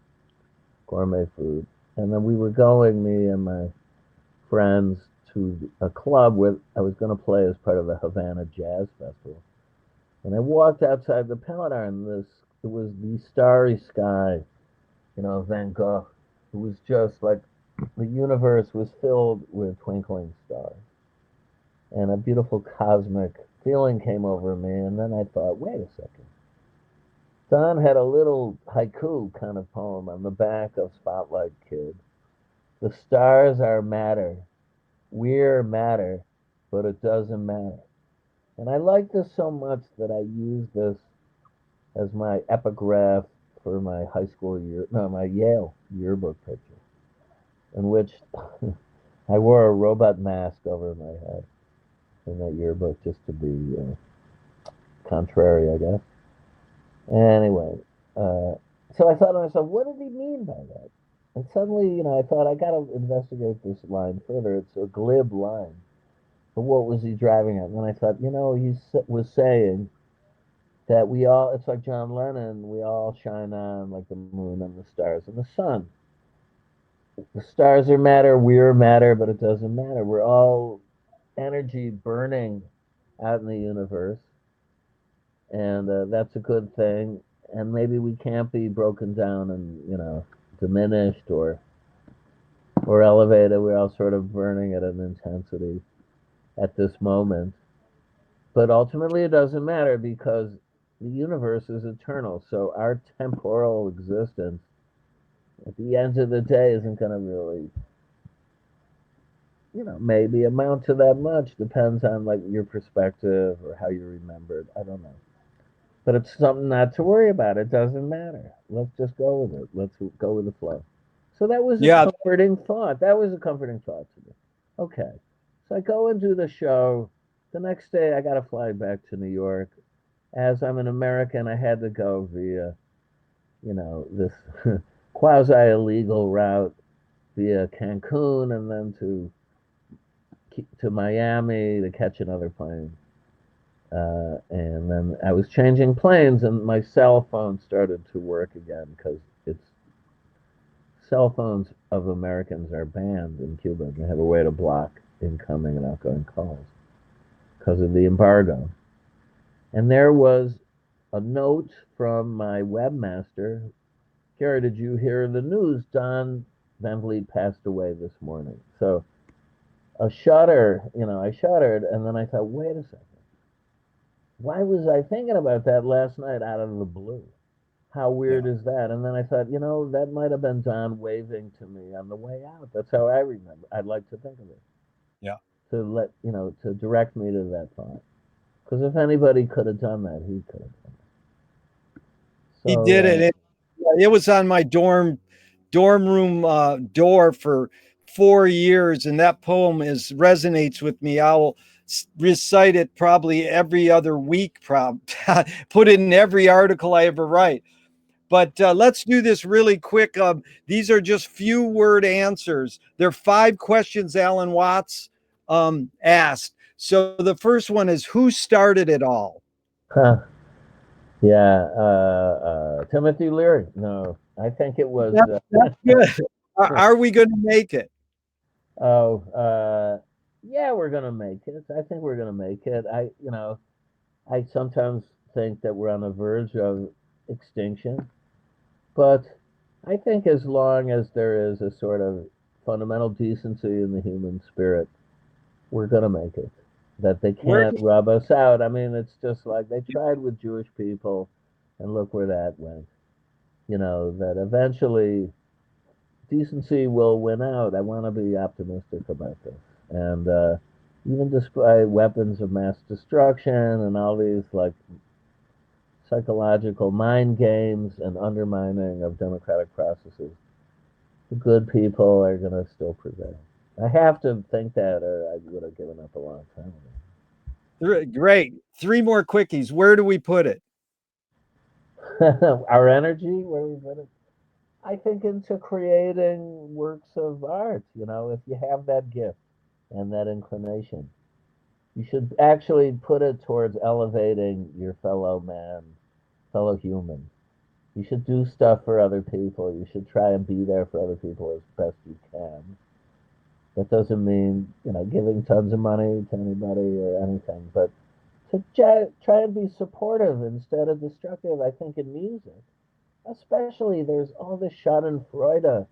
gourmet food. And then we were going, me and my friends, to a club where I was going to play as part of the Havana Jazz Festival. And I walked outside the Paladar, and it was the starry sky, Van Gogh. It was just like the universe was filled with twinkling stars. And a beautiful cosmic feeling came over me. And then I thought, wait a second. Don had a little haiku kind of poem on the back of Spotlight Kid. The stars are matter. We're matter, but it doesn't matter. And I like this so much that I use this as my epigraph for my my Yale yearbook picture, in which I wore a robot mask over my head in that yearbook just to be contrary, I guess. Anyway, so I thought to myself, what did he mean by that? And suddenly, I thought I got to investigate this line further. It's a glib line. But what was he driving at? And then I thought, he was saying that it's like John Lennon, we all shine on like the moon and the stars and the sun. The stars are matter, we're matter, but it doesn't matter. We're all energy burning out in the universe, and that's a good thing. And maybe we can't be broken down and diminished or elevated. We're all sort of burning at an intensity. at this moment. But ultimately, it doesn't matter because the universe is eternal. So our temporal existence at the end of the day isn't going to really, maybe amount to that much. Depends on like your perspective or how you remembered. I don't know. But it's something not to worry about. It doesn't matter. Let's just go with it. Let's go with the flow. So that was a
Yeah.
comforting thought. That was a comforting thought to me. Okay. So I go and do the show. The next day, I got to fly back to New York. As I'm an American, I had to go via, this quasi illegal route via Cancun and then to Miami to catch another plane. And then I was changing planes, and my cell phone started to work again because it's cell phones of Americans are banned in Cuba. They have a way to block incoming and outgoing calls because of the embargo. And there was a note from my webmaster. Gary, did you hear the news? Don Van Vliet passed away this morning. So a shudder, I shuddered, and then I thought, wait a second. Why was I thinking about that last night out of the blue? How weird is that? And then I thought, that might have been Don waving to me on the way out. That's how I remember. I'd like to think of it.
Yeah.
To direct me to that thought. Because if anybody could have done that, he could have done it. So,
He did it. It was on my dorm room door for 4 years, and that poem resonates with me. I will recite it probably every other week. Put it in every article I ever write. But let's do this really quick. These are just few word answers. There are 5 questions Alan Watts asked. So the first one is, who started it all?
Timothy Leary. No, I think it was.
That's good. Are we going to make it?
Yeah, we're gonna make it. I think we're gonna make it. I sometimes think that we're on the verge of extinction, but I think as long as there is a sort of fundamental decency in the human spirit, we're gonna make it. That they can't rub us out. I mean, it's just like they tried with Jewish people, and look where that went. That eventually decency will win out. I want to be optimistic about this. And even despite weapons of mass destruction and all these like psychological mind games and undermining of democratic processes, the good people are going to still prevail. I have to think that, or I would have given up a long time
ago. Great. 3 more quickies. Where do we put it?
Our energy, where we put it? I think into creating works of art. If you have that gift and that inclination, you should actually put it towards elevating your fellow man, fellow human. You should do stuff for other people. You should try and be there for other people as best you can. That doesn't mean, giving tons of money to anybody or anything, but to try and be supportive instead of destructive. I think in music, especially, there's all this Schadenfreude.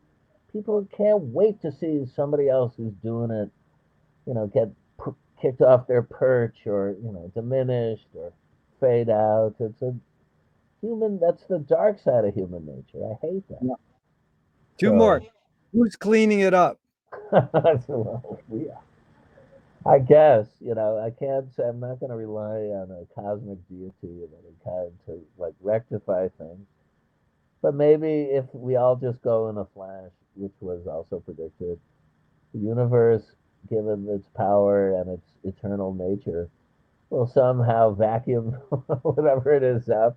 People can't wait to see somebody else who's doing it, get kicked off their perch or, diminished or fade out. It's a that's the dark side of human nature. I hate that.
Yeah. 2 more. Who's cleaning it up?
I guess, I can't say, I'm not going to rely on a cosmic deity of any kind to like rectify things. But maybe if we all just go in a flash, which was also predicted, the universe, given its power and its eternal nature, will somehow vacuum whatever it is up.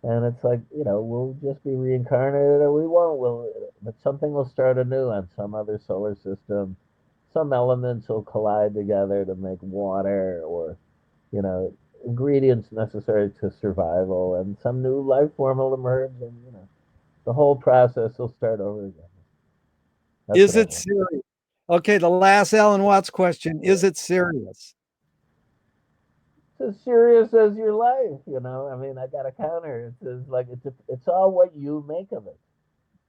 And it's like, we'll just be reincarnated or we won't. But something will start anew on some other solar system. Some elements will collide together to make water or, ingredients necessary to survival. And some new life form will emerge and, the whole process will start over again.
Is it serious? Okay, the last Alan Watts question. Is it serious?
It's as serious as your life, I mean, I got a counter. It's all what you make of it.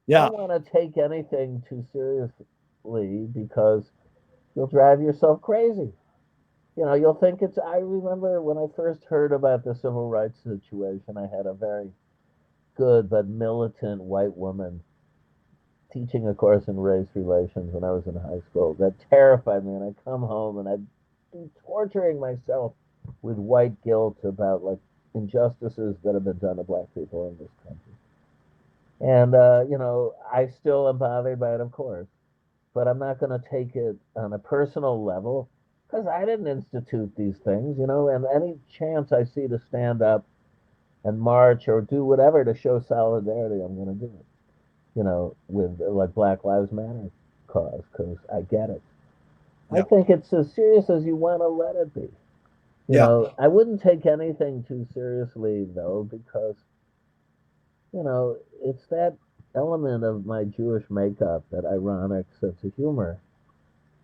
Yeah.
You don't want to take anything too seriously because you'll drive yourself crazy. You'll think it's. I remember when I first heard about the civil rights situation, I had a very good but militant white woman teaching a course in race relations when I was in high school. That terrified me, and I'd come home and I'd be torturing myself with white guilt about like injustices that have been done to black people in this country. And I still am bothered by it, of course, but I'm not going to take it on a personal level because I didn't institute these things, and any chance I see to stand up and march or do whatever to show solidarity, I'm going to do it, with like Black Lives Matter cause because I get it. I
Yeah.
think it's as serious as you want to let it be. I wouldn't take anything too seriously though, because, it's that element of my Jewish makeup, that ironic sense of humor,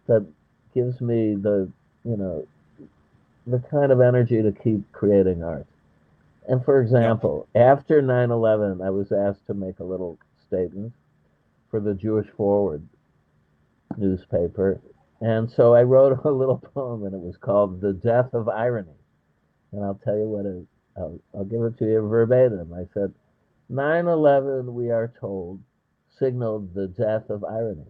that gives me you know, the kind of energy to keep creating art. And for example, after 9/11, I was asked to make a little statement for the Jewish Forward newspaper. And so I wrote a little poem, and it was called The Death of Irony. And I'll tell you what it is. I'll give it to you verbatim. I said, 9/11, we are told, signaled the death of irony.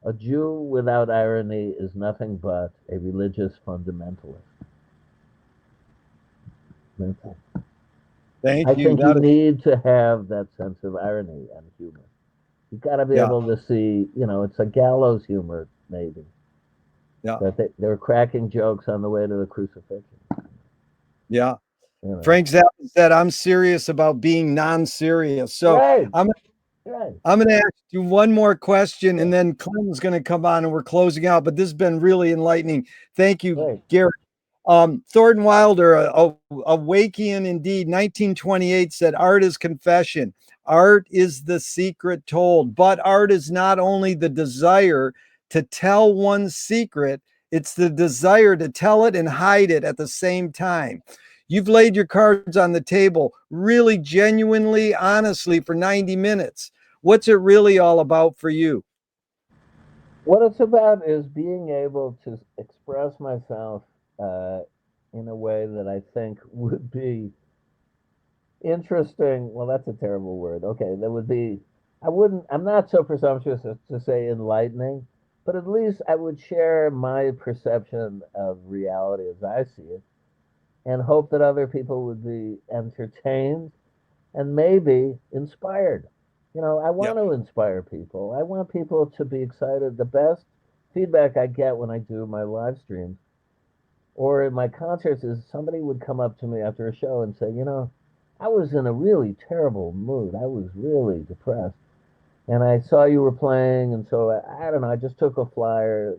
A Jew without irony is nothing but a religious fundamentalist.
Thank
I
you.
think you need to have that sense of irony and humor. You've got to be able to see, it's a gallows humor, maybe.
Yeah.
That they're cracking jokes on the way to the crucifixion.
Yeah. Frank Zappa said, I'm serious about being non-serious. So
right.
I'm going to ask you one more question, and then Clinton's going to come on and we're closing out. But this has been really enlightening. Thank you, Garrett. Thornton Wilder, a Wakian indeed, 1928 said, art is confession. Art is the secret told. But art is not only the desire to tell one's secret, it's the desire to tell it and hide it at the same time. You've laid your cards on the table really genuinely, honestly for 90 minutes. What's it really all about for you?
What it's about is being able to express myself in a way that I think would be interesting. Well, that's a terrible word. Okay, that would be, I'm not so presumptuous as to say enlightening, but at least I would share my perception of reality as I see it and hope that other people would be entertained and maybe inspired. I want to inspire people. I want people to be excited. The best feedback I get when I do my live streams or in my concerts is somebody would come up to me after a show and say, I was in a really terrible mood. I was really depressed. And I saw you were playing. And so I don't know, I just took a flyer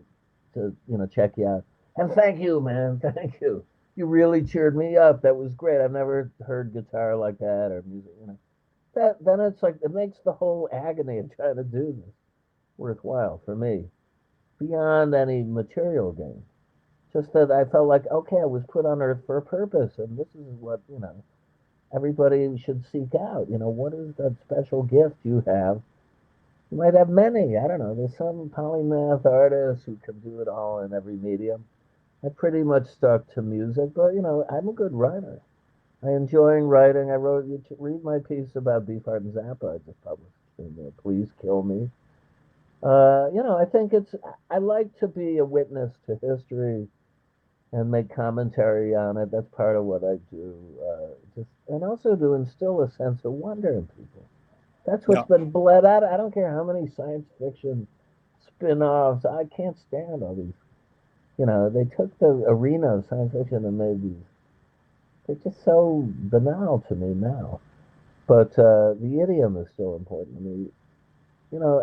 to, check you out. And thank you, man. Thank you. You really cheered me up. That was great. I've never heard guitar like that or music, then it's like it makes the whole agony of trying to do this worthwhile for me, beyond any material gain. Just that I felt like, okay, I was put on earth for a purpose, and this is what everybody should seek out. What is that special gift you have? You might have many. I don't know. There's some polymath artists who can do it all in every medium. I pretty much stuck to music, but I'm a good writer. I enjoy writing. I wrote, you read my piece about Beefheart and Zappa I just published in Please Kill Me. I think I like to be a witness to history and make commentary on it. That's part of what I do. And also to instill a sense of wonder in people. That's what's been bled out. I don't care how many science fiction spin-offs. I can't stand all these. They took the arena of science fiction and made these. They're just so banal to me now. But the idiom is still important to me.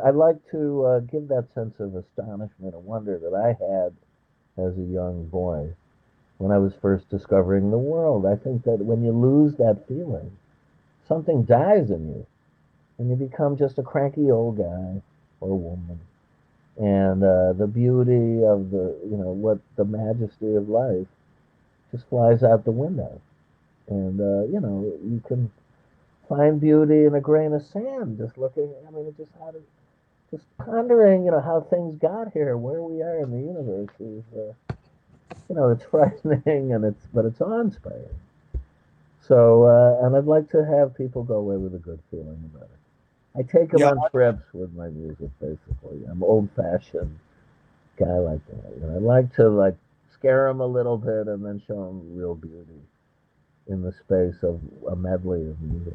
I like to give that sense of astonishment and wonder that I had as a young boy when I was first discovering the world. I think that when you lose that feeling, something dies in you, and you become just a cranky old guy or woman. And the beauty of what the majesty of life just flies out the window. And, you can find beauty in a grain of sand, just looking, just pondering, how things got here, where we are in the universe is, it's frightening but it's awe-inspiring. So, and I'd like to have people go away with a good feeling about it. I take them
Yeah,
on trips with my music, basically. I'm old-fashioned guy like that. I like to scare them a little bit and then show them real beauty in the space of a medley of music.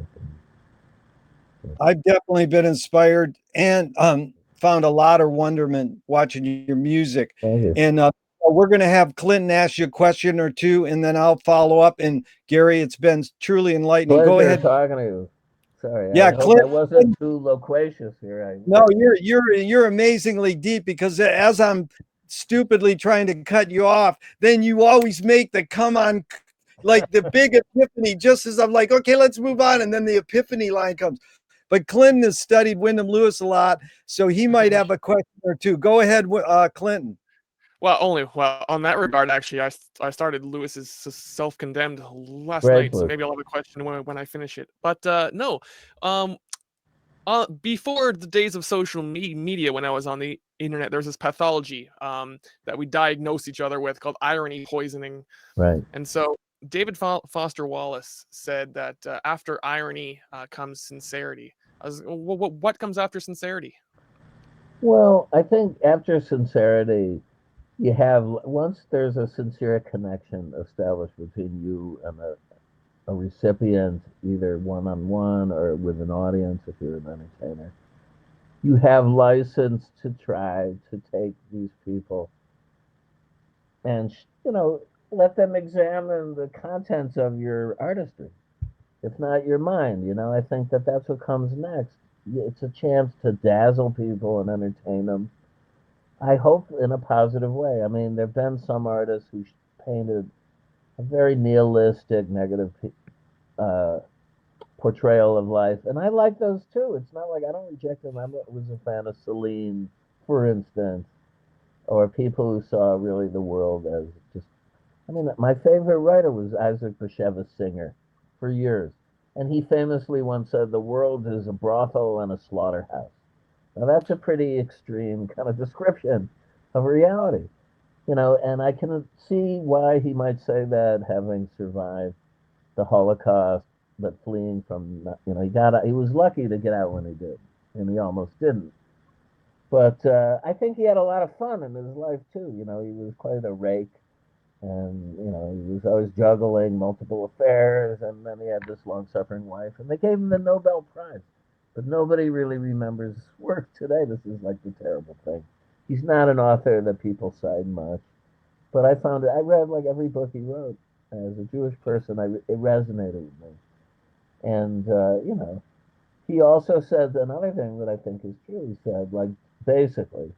I've definitely been inspired and found a lot of wonderment watching your music.
Thank you.
And we're going to have Clinton ask you a question or two, and then I'll follow up. And Gary, it's been truly enlightening. Go
Pleasure
ahead.
talking to you. Sorry,
Yeah,
I hope I
Clinton.
wasn't too loquacious here.
No, you're amazingly deep, because as I'm stupidly trying to cut you off, then you always make the come on, like the big epiphany, just as I'm like, okay, let's move on, and then the epiphany line comes. But Clinton has studied Wyndham Lewis a lot, so he might have a question or two. Go ahead, Clinton.
Well, on that regard, actually, I started Lewis's Self-Condemned last
Great
night, so
book.
maybe I'll have a question when I finish it. But no, before the days of social media, when I was on the internet, there was this pathology that we diagnose each other with called irony poisoning.
Right.
And so David Foster Wallace said that after irony comes sincerity. What comes after sincerity?
Well, I think after sincerity, once there's a sincere connection established between you and a recipient, either one-on-one or with an audience if you're an entertainer, you have license to try to take these people and let them examine the contents of your artistry, if not your mind. I think that's what comes next. It's a chance to dazzle people and entertain them, I hope in a positive way. I mean, there have been some artists who painted a very nihilistic, negative portrayal of life, and I like those too. It's not like I don't reject them. I was a fan of Celine, for instance, or people who saw really the world as just. I mean, my favorite writer was Isaac Bashevis Singer for years, and he famously once said, "The world is a brothel and a slaughterhouse." Now that's a pretty extreme kind of description of reality, and I can see why he might say that, having survived the Holocaust, but fleeing from, he was lucky to get out when he did, and he almost didn't. But I think he had a lot of fun in his life too. He was quite a rake, and he was always juggling multiple affairs, and then he had this long-suffering wife, and they gave him the Nobel Prize. But nobody really remembers his work today. This is like the terrible thing. He's not an author that people cite much. But I read like every book he wrote. As a Jewish person, it resonated with me. And, he also said another thing that I think is true. He said, basically,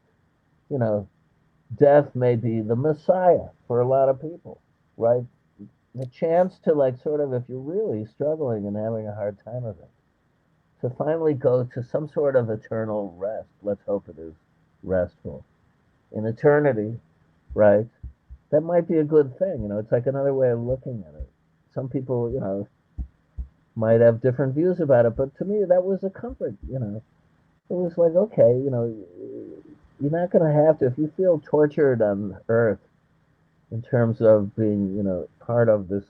death may be the Messiah for a lot of people, right? The chance to sort of, if you're really struggling and having a hard time of it, to finally go to some sort of eternal rest. Let's hope it is restful. In eternity, right? That might be a good thing. It's like another way of looking at it. Some people, might have different views about it, but to me, that was a comfort. It was like, okay, you're not going to have to, if you feel tortured on earth in terms of being, part of this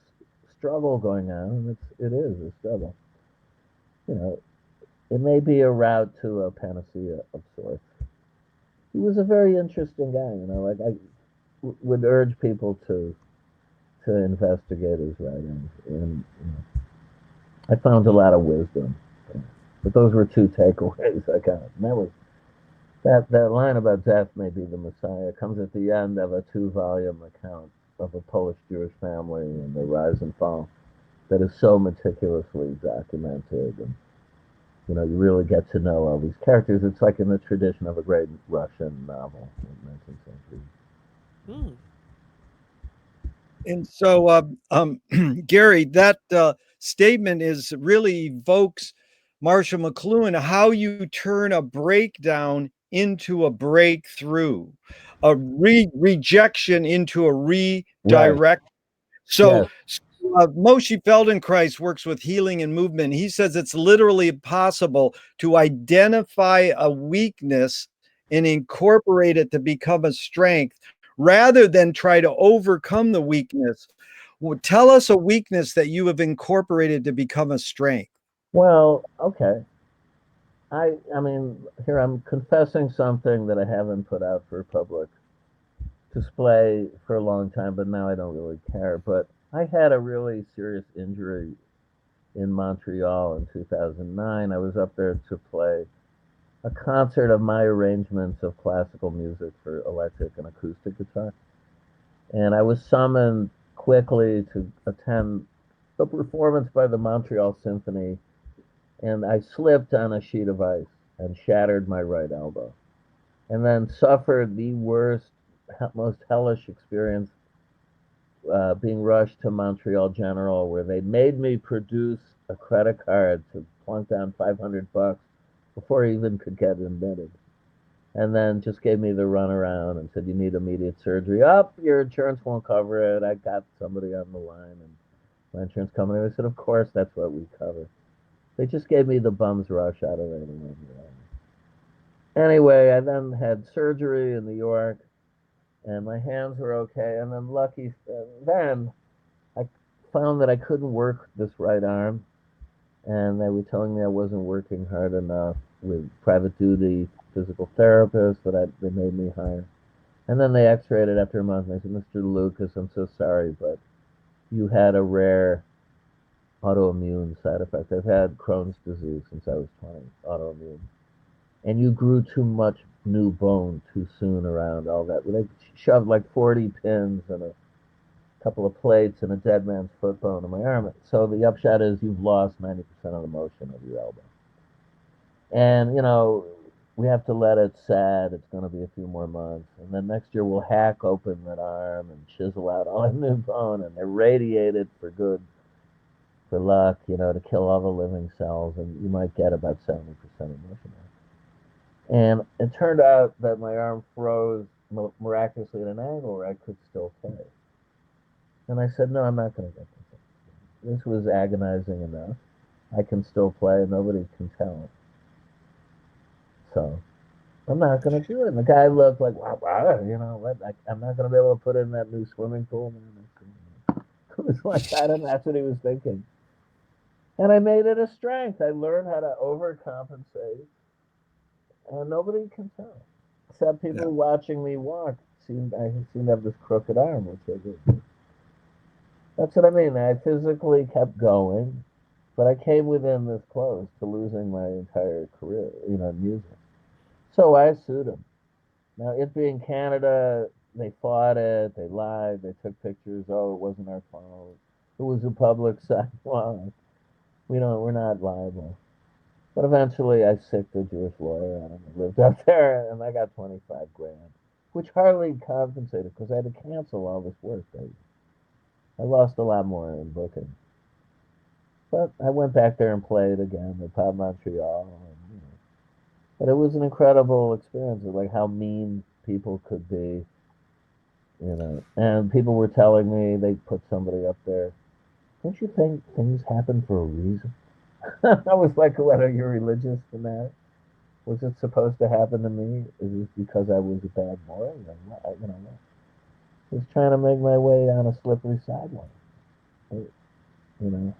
struggle going on, and it is a struggle. It may be a route to a panacea of sorts. He was a very interesting guy. I would urge people to investigate his writings, and I found a lot of wisdom. But those were two takeaways I got. And that was that line about death may be the Messiah comes at the end of a 2-volume account of a Polish Jewish family and their rise and fall that is so meticulously documented, and you really get to know all these characters. It's like in the tradition of a great Russian novel in the 19th century.
And so, Gary, that statement really evokes Marshall McLuhan, how you turn a breakdown into a breakthrough, a rejection into a redirect. Right. So, yes. Moshe Feldenkrais works with healing and movement. He says it's literally possible to identify a weakness and incorporate it to become a strength, rather than try to overcome the weakness. Tell us a weakness that you have incorporated to become a strength.
Well, okay. I mean, here I'm confessing something that I haven't put out for public display for a long time, but now I don't really care. But I had a really serious injury in Montreal in 2009. I was up there to play a concert of my arrangements of classical music for electric and acoustic guitar. And I was summoned quickly to attend a performance by the Montreal Symphony, and I slipped on a sheet of ice and shattered my right elbow, and then suffered the worst, most hellish experience being rushed to Montreal General, where they made me produce a credit card to plunk down $500 before I even could get admitted. And then just gave me the runaround and said, you need immediate surgery. Up, your insurance won't cover it. I got somebody on the line, and my insurance company, they said, of course, that's what we cover. They just gave me the bum's rush out of it. Anyway, I then had surgery in New York, and my hands were okay. And then then I found that I couldn't work this right arm, and they were telling me I wasn't working hard enough with private duty physical therapists that they made me hire. And then they x-rayed it after a month, and they said, Mr. Lucas, I'm so sorry, but you had a rare autoimmune side effect. I've had Crohn's disease since I was 20, autoimmune. And you grew too much new bone too soon around all that. They shoved like 40 pins and a couple of plates and a dead man's foot bone in my arm. So the upshot is you've lost 90% of the motion of your elbow. And, we have to let it sad. It's going to be a few more months. And then next year we'll hack open that arm and chisel out all the new bone and irradiate it for good, for luck, to kill all the living cells. And you might get about 70% of motion. And it turned out that my arm froze miraculously at an angle where I could still play. And I said, no, I'm not going to get this. This was agonizing enough. I can still play, and nobody can tell it. So I'm not going to do it. And the guy looked like, wow, I'm not going to be able to put in that new swimming pool. It was like, that's what he was thinking. And I made it a strength. I learned how to overcompensate. And nobody can tell, except people watching me walk. I seem to have this crooked arm, which I did. That's what I mean. I physically kept going, but I came within this close to losing my entire career, in music. So I sued them. Now, it being Canada, they fought it, they lied, they took pictures. Oh, it wasn't our fault. It was a public sidewalk. We're not liable. But eventually I sicked a Jewish lawyer and I lived up there, and I got 25 grand, which hardly compensated because I had to cancel all this work. I lost a lot more in booking. But I went back there and played again at Pop Montreal. But it was an incredible experience of like how mean people could be, And people were telling me they put somebody up there. Don't you think things happen for a reason? I was like, what, are you religious in that? Was it supposed to happen to me? Is it because I was a bad boy? I was trying to make my way on a slippery sidewalk. Anyway.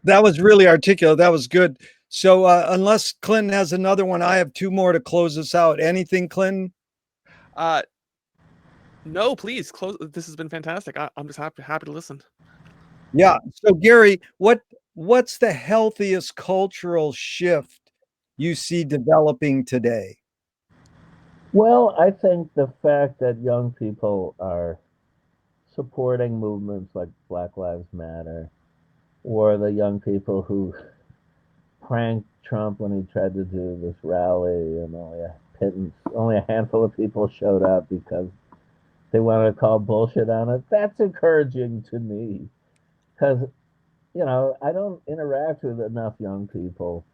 That was really articulate. That was good. So unless Clinton has another one, I have two more to close us out. Anything, Clinton?
No, please close. This has been fantastic. I'm just happy to listen.
Yeah. So Gary, what's the healthiest cultural shift you see developing today?
Well, I think the fact that young people are supporting movements like Black Lives Matter, or the young people who pranked Trump when he tried to do this rally, and only a handful of people showed up because they wanted to call bullshit on it. That's encouraging to me because, I don't interact with enough young people.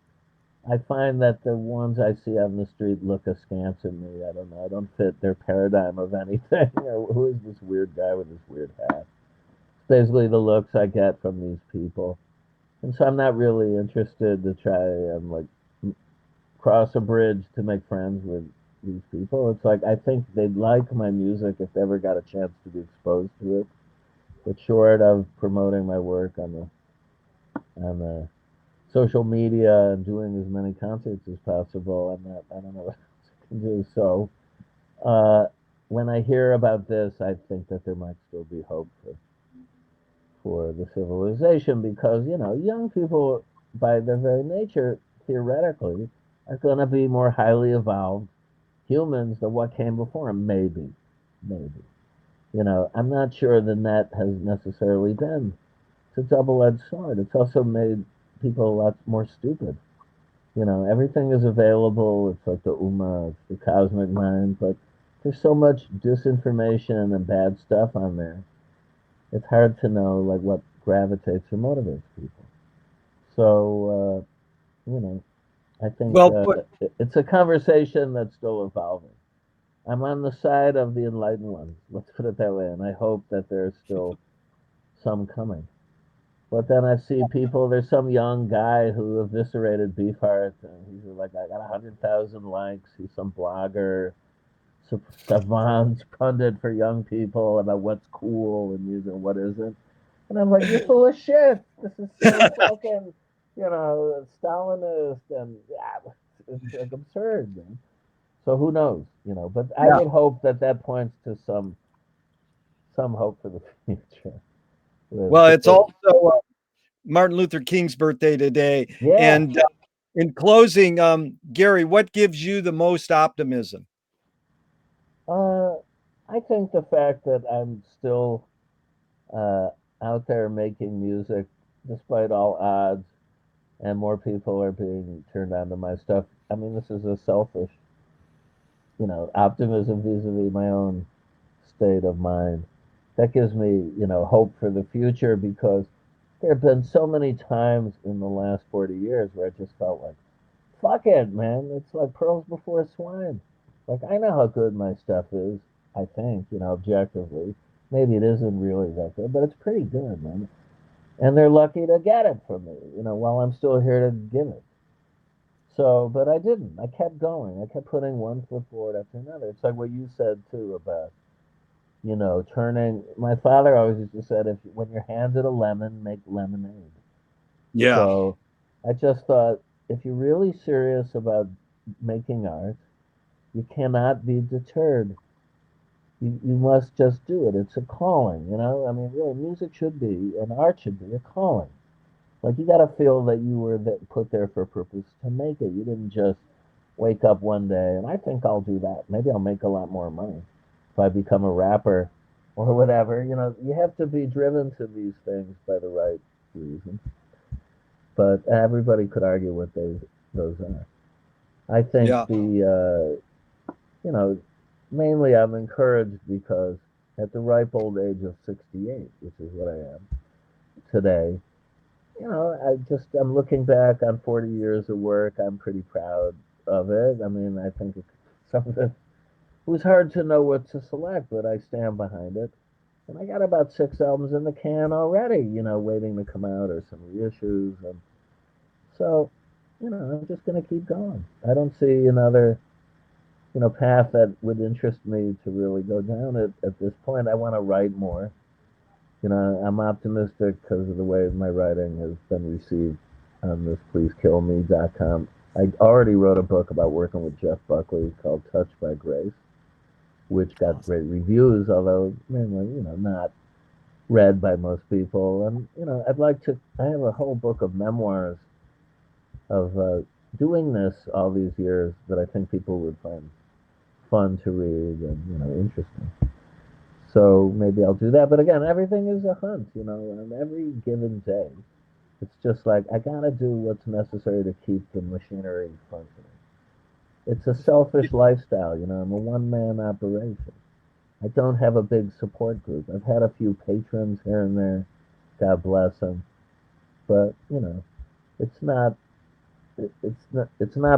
I find that the ones I see on the street look askance at me. I don't know. I don't fit their paradigm of anything. Who is this weird guy with this weird hat? It's basically the looks I get from these people. And so I'm not really interested to try and cross a bridge to make friends with these people. It's like I think they'd like my music if they ever got a chance to be exposed to it. But short of promoting my work on the social media and doing as many concerts as possible, I don't know what else I can do. So when I hear about this, I think that there might still be hope for the civilization, because young people by their very nature theoretically are going to be more highly evolved humans than what came before them. Maybe. I'm not sure the net has necessarily been. It's a double-edged sword. It's also made people a lot more stupid. Everything is available. It's like the Ummah, it's the cosmic mind, but there's so much disinformation and bad stuff on there. It's hard to know like what gravitates or motivates people. So, I think
Well put.
it's a conversation that's still evolving. I'm on the side of the enlightened ones. Let's put it that way, and I hope that there's still some coming. But then I see people. There's some young guy who eviscerated Beefheart, and he's like, I got 100,000 likes. He's some blogger, savant pundit for young people about what's cool and music and what isn't. And I'm like, you're full of shit. This is so fucking, Stalinist, and yeah, it's like absurd, man. So who knows, But I
Yeah.
would hope that points to some hope for the future.
Well, it's also Martin Luther King's birthday today.
Yeah.
And in closing, Gary, what gives you the most optimism?
I think the fact that I'm still out there making music despite all odds, and more people are being turned on to my stuff. I mean, this is a selfish, optimism vis-a-vis my own state of mind. That gives me, hope for the future, because there have been so many times in the last 40 years where I just felt like, fuck it, man. It's like pearls before swine. Like, I know how good my stuff is, I think, objectively. Maybe it isn't really that good, but it's pretty good, man. And they're lucky to get it from me, while I'm still here to give it. So, but I didn't. I kept going. I kept putting one foot forward after another. It's like what you said, too, about turning. My father always used to say, when you're handed a lemon, make lemonade.
Yeah.
So I just thought, if you're really serious about making art, you cannot be deterred. You must just do it. It's a calling, I mean, really, music should be, and art should be a calling. Like, you got to feel that you were put there for a purpose to make it. You didn't just wake up one day and I think I'll do that. Maybe I'll make a lot more money if I become a rapper or whatever. You have to be driven to these things by the right reasons. But everybody could argue what those are. I think mainly I'm encouraged because at the ripe old age of 68, which is what I am today, I'm looking back on 40 years of work. I'm pretty proud of it. I mean, I think some of it was hard to know what to select, but I stand behind it. And I got about 6 albums in the can already, waiting to come out, or some reissues. And so, I'm just going to keep going. I don't see another, path that would interest me to really go down at this point. I want to write more. I'm optimistic because of the way my writing has been received on this PleaseKillMe.com. I already wrote a book about working with Jeff Buckley called Touched by Grace, which got great reviews, although mainly, not read by most people. And, I have a whole book of memoirs of doing this all these years that I think people would find fun to read and, interesting. So maybe I'll do that. But again, everything is a hunt, and every given day, it's just like, I got to do what's necessary to keep the machinery functioning. It's a selfish lifestyle, I'm a one-man operation. I don't have a big support group. I've had a few patrons here and there, God bless them. But, it's not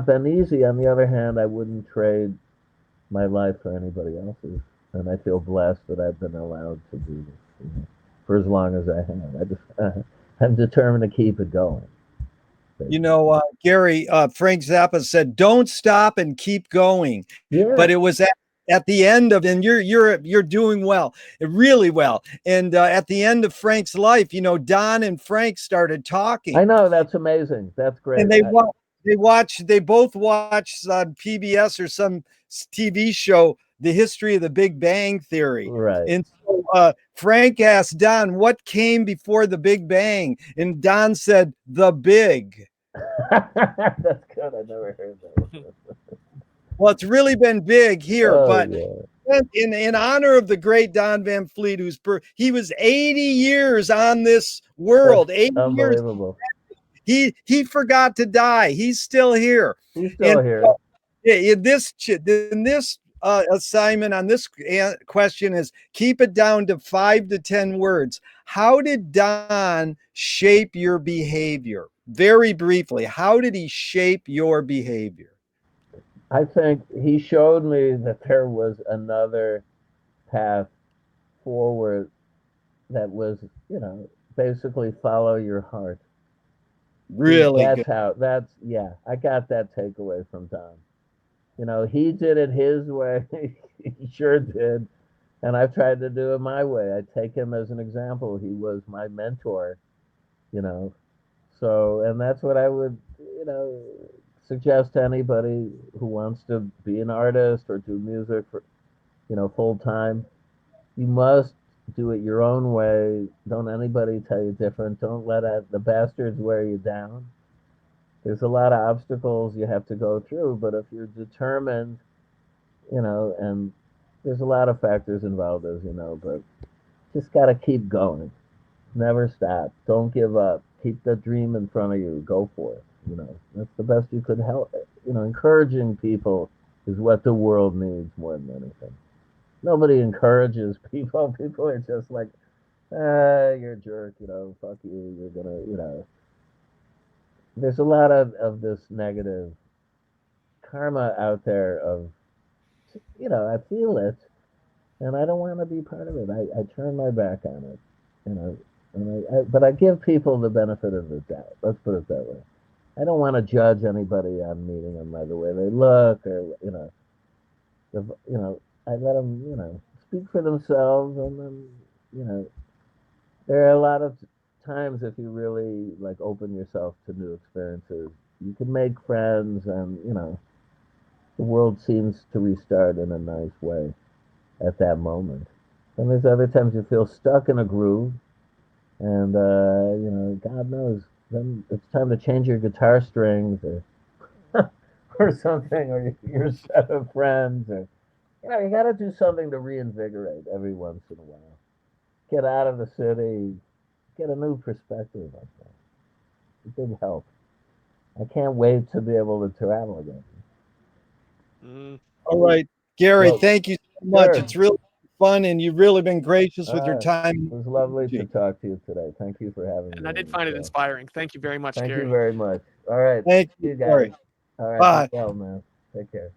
been easy. On the other hand, I wouldn't trade my life for anybody else's. And I feel blessed that I've been allowed to do this for as long as I have. I'm determined to keep it going.
You know, Gary, Frank Zappa said, "Don't stop and keep going."
Yeah.
But it was at the end of, and you're doing well, really well. And at the end of Frank's life, you know, Don and Frank started talking.
I know, that's amazing. That's great.
And they both watched on PBS or some TV show the history of the Big Bang Theory.
Right.
And so Frank asked Don, what came before the Big Bang? And Don said, the big.
That's good. I never heard that.
Well, it's really been big here,
Oh,
but
yeah.
in honor of the great Don Van Fleet, he was 80 years on this world.
That's
80 years.
unbelievable.
He forgot to die. He's still here.
He's still here.
In this assignment on this question is keep it down to 5 to 10 words. How did Don shape your behavior? Very briefly, how did he shape your behavior?
I think he showed me that there was another path forward that was, you know, basically follow your heart.
Really
That's
good.
I got that takeaway from Don. You know, he did it his way. He sure did. And I've tried to do it my way. I take him as an example. He was my mentor, you know. So, and that's what I would, you know, suggest to anybody who wants to be an artist or do music for, you know, full time. You must do it your own way. Don't anybody tell you different. Don't let the bastards wear you down. There's a lot of obstacles you have to go through, but if you're determined, you know, and there's a lot of factors involved, as you know, but just got to keep going. Never stop. Don't give up. Keep the dream in front of you. Go for it. You know, that's the best you could help. You know, encouraging people is what the world needs more than anything. Nobody encourages people. People are just like, you're a jerk, you know, fuck you. You're gonna, you know. There's a lot of this negative karma out there of, you know, I feel it and I don't want to be part of it. I turn my back on it, you know, and but I give people the benefit of the doubt. Let's put it that way. I don't want to judge anybody on meeting them by the way they look or, you know, I let them, you know, speak for themselves, and then, you know, there are a lot of times if you really like open yourself to new experiences, you can make friends, and, you know, the world seems to restart in a nice way at that moment. And there's other times you feel stuck in a groove, and you know, God knows, then it's time to change your guitar strings or or something, or your set of friends, or, you know, you got to do something to reinvigorate every once in a while. Get out of the city, get a new perspective on things. It's a big help. I can't wait to be able to travel again.
All right, Gary,
Well,
thank you so much.
sure.
It's really fun, and you've really been gracious with your time.
It was lovely to talk to you today. Thank you for having me.
And I did find it inspiring. Thank you very much,
Thank
Gary.
you very much. All right.
Thank
See
you,
you guys.
Gary.
All right.
Bye.
Be well, man. Take care.